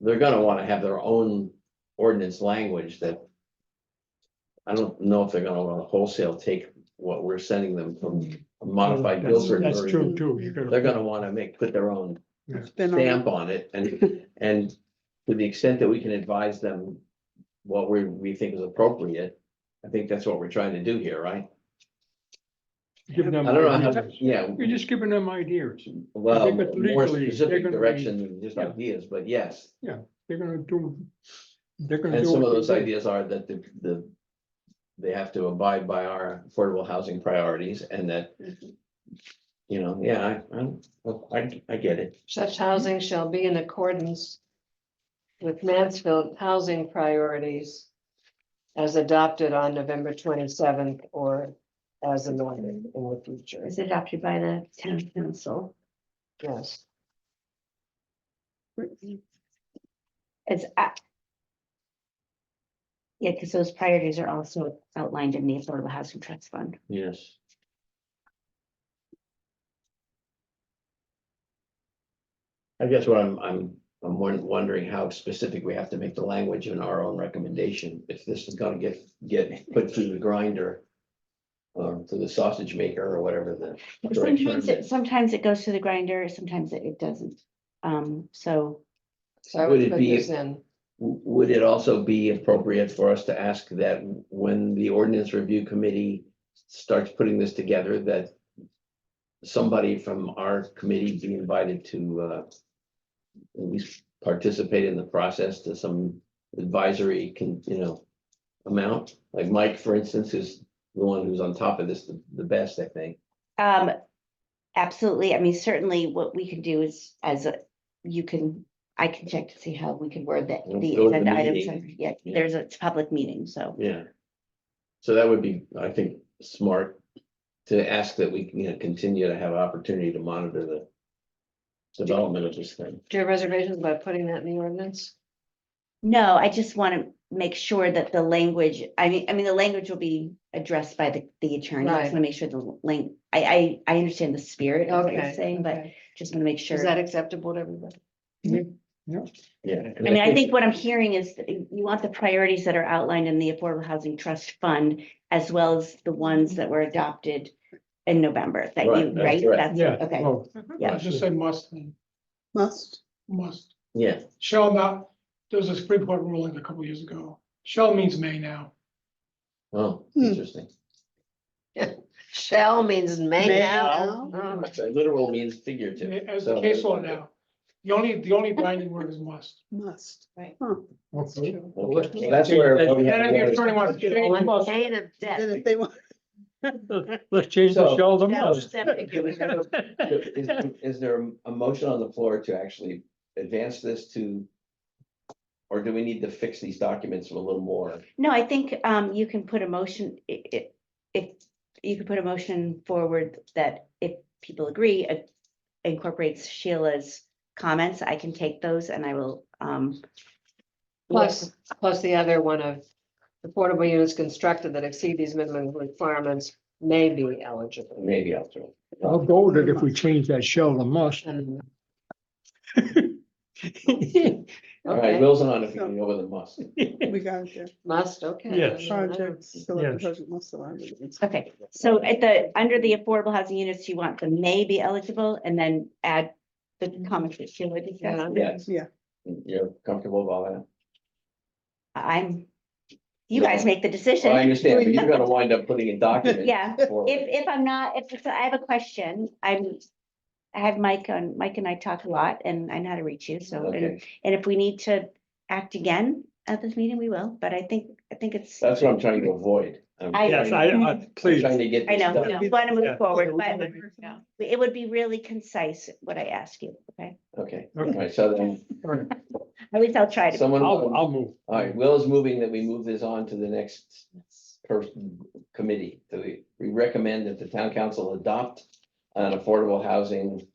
they're gonna want to have their own ordinance language that. I don't know if they're gonna want to wholesale take what we're sending them from a modified Guilford That's true version. too. You gotta- They're gonna want to put their own Spin on it. stamp on it and to the extent that we can advise them what we think is appropriate. I think that's what we're trying to do here, right? Give them I don't know how, ideas. yeah, You're just giving them ideas. well, think that more legally, they're specific gonna be- direction than just Yeah. ideas, but yes. They're gonna do. They're gonna And do. some what of they those do. ideas are that they have to abide by our affordable housing priorities and that. Yeah, I get it. Such housing shall be in accordance with Mansfield housing priorities as adopted on November 27th or as amended in the future. Is adopted by the town council. Yes. It's. Yeah, because those priorities are also outlined in the Affordable Housing Trust Fund. Yes. I guess what I'm wondering how specific we have to make the language in our own recommendation, if this is gonna get put through the grinder. Or to the sausage maker or whatever the. correct term is. Sometimes it goes to the grinder, sometimes it doesn't. So, So I Would would it put be- this in. Would it also be appropriate for us to ask that when the ordinance review committee starts putting this together, that somebody from our committee be invited to at least participate in the process to some advisory amount? Like Mike, for instance, is the one who's on top of this the best, I think. absolutely. I mean, certainly what we can do is I can check to see how we can word the Go with the agenda items. meeting. Yeah, Yeah. it's a public meeting, so. Yeah. So that would be, I think, smart to ask that we can continue to have opportunity to monitor the development of this thing. Do you have reservations about putting that in the ordinance? No, I just want to make sure that the language, I mean, the language will be addressed by the attorney. I Right. just want to make sure I understand the spirit of what you're Okay, saying, but okay. just want to make sure. Is that acceptable to everybody? Yeah. I mean, I think what I'm hearing is that you want the priorities that are outlined in the Affordable Housing Trust Fund, as well as the ones that were adopted in November, that Right, you, that's right? correct. That's, okay, Well, yeah. just say must, Must. must. Yeah, Shall not, there was a Supreme Court ruling a couple years ago. Shall means may now. oh, Hmm. interesting. Shall means may May now. now. Oh, Literal means figurative. As So- the case law now. The only binding word is must. Must. Right. Huh. Okay. Okay, so that's where. we have And if the attorney wants to change On must, pain of death. Then if they want. let's change So- shall to Shall must. Is there a motion on the floor to actually advance this to? Or do we need to fix these documents a little more? No, I think you can put a motion, if you could put a motion forward that if people agree, incorporates Sheila's comments, I can take those and I will. Plus the other one of affordable units constructed that exceed these minimum requirements may be eligible. Maybe I'll throw. I'll go with it if we change that shall to must. And- All right, Okay, Will's on if you can go with a must. We got it there. must, okay. Yes. Projects. Yes. Project must allow it. Okay, so under the affordable housing units, you want the may be eligible and then add the comments that Sheila discussed. Yes. Yeah. You're comfortable with all that? I'm You guys make the Well, I decision. understand, but you're gonna wind up putting a document. Yeah, forward. if I'm not, if I have a question, I have Mike and I talk a lot and I know how to reach you, so, Okay, and if we need to act again at this meeting, we will, but I think it's, that's what I'm trying to avoid. I'm I- Yes, I'm please. Trying to get I this know, done. we want to Yeah. move forward, but Yeah. it would be really concise what I ask you, okay? Okay, all right, so then, At least I'll try to. someone, I'll all move. right, Will is moving that we move this on to the next person, committee. So we recommend that the town council adopt an affordable housing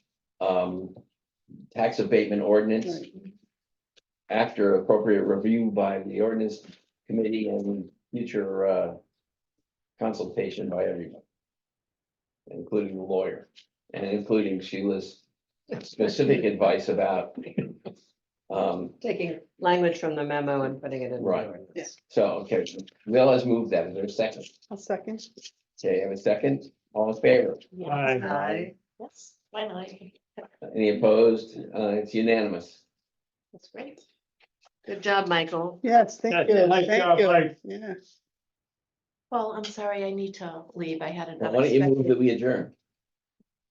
tax abatement ordinance after appropriate review by the ordinance committee and future consultation by everyone, including the lawyer, and including Sheila's specific advice about Taking language from the memo and putting it in. the Right. ordinance. so, okay, Will has moved that. Is there a second? A second. Okay, have a second? All in favor? Aye. Aye. Yes, why not? Any opposed? It's unanimous. That's great. Good job, Michael. Yes, Yeah, thank you. nice Thank job, you. Mike. Yeah. Well, I'm sorry, I need to leave. I had Now, another. why don't you move that we adjourn?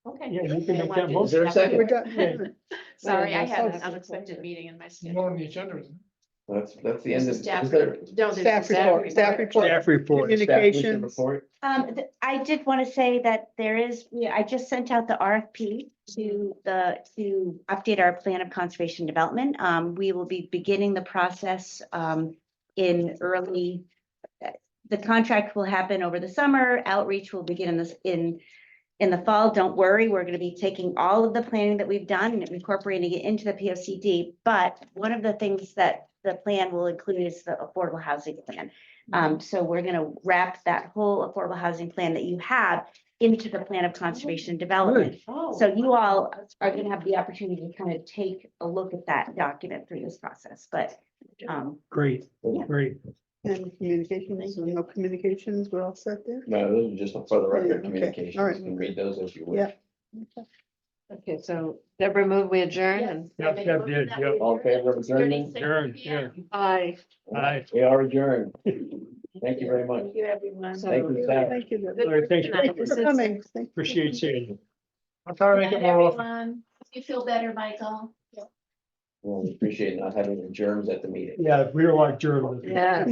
Okay. Yeah, you can I make want that to do Is there a that. second? We're done. Sorry, I had an Yes. unexpected meeting in my Not schedule. on the agenda, isn't That's the end of. Staff is there- report. No, there's Staff the report, staff report. Staff report. staff mission Communications. report? I did want to say that there is, I just sent out the RFP to update our plan of conservation development. We will be beginning the process in early, the contract will happen over the summer. Outreach will begin in the fall. Don't worry, we're going to be taking all of the planning that we've done and incorporating it into the P O C D. But one of the things that the plan will include is the affordable housing plan. So we're going to wrap that whole affordable housing plan that you have into the plan of conservation and development. Oh. So you all are going to have the opportunity to kind of take a look at that document through this process, but Great, great. And communications, no communications, we're all set there? No, those are just for the record Okay, communications. all right. You can read those as you wish. Yeah. Okay, so Deborah moved, we adjourn and Yep, yep, did, yep. All in favor of adjournment? Adjourn, yeah. I. Aye. We are adjourned. Thank you very much. Thank you, everyone. Thank you, Sarah. Thank you. Good All right, thanks. work tonight. Thank you for coming. Thank you. Appreciate seeing you. I'll try to make Good it night, more often. everyone. You feel better, Michael? Well, we appreciate not having the germs at the meeting. Yeah, we don't like journalism. Yeah,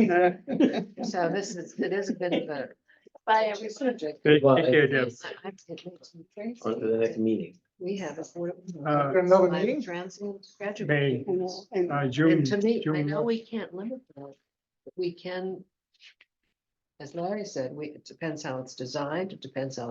so it is a bit of a. Bye, everyone. subject. Take Well, care, Deb. On to the next meeting. We have affordable. Another meeting? Transient graduate. May, I know, and- June. And to me, I June know what? we can't limit that, but we can. As Larry said, it depends how it's designed, it depends how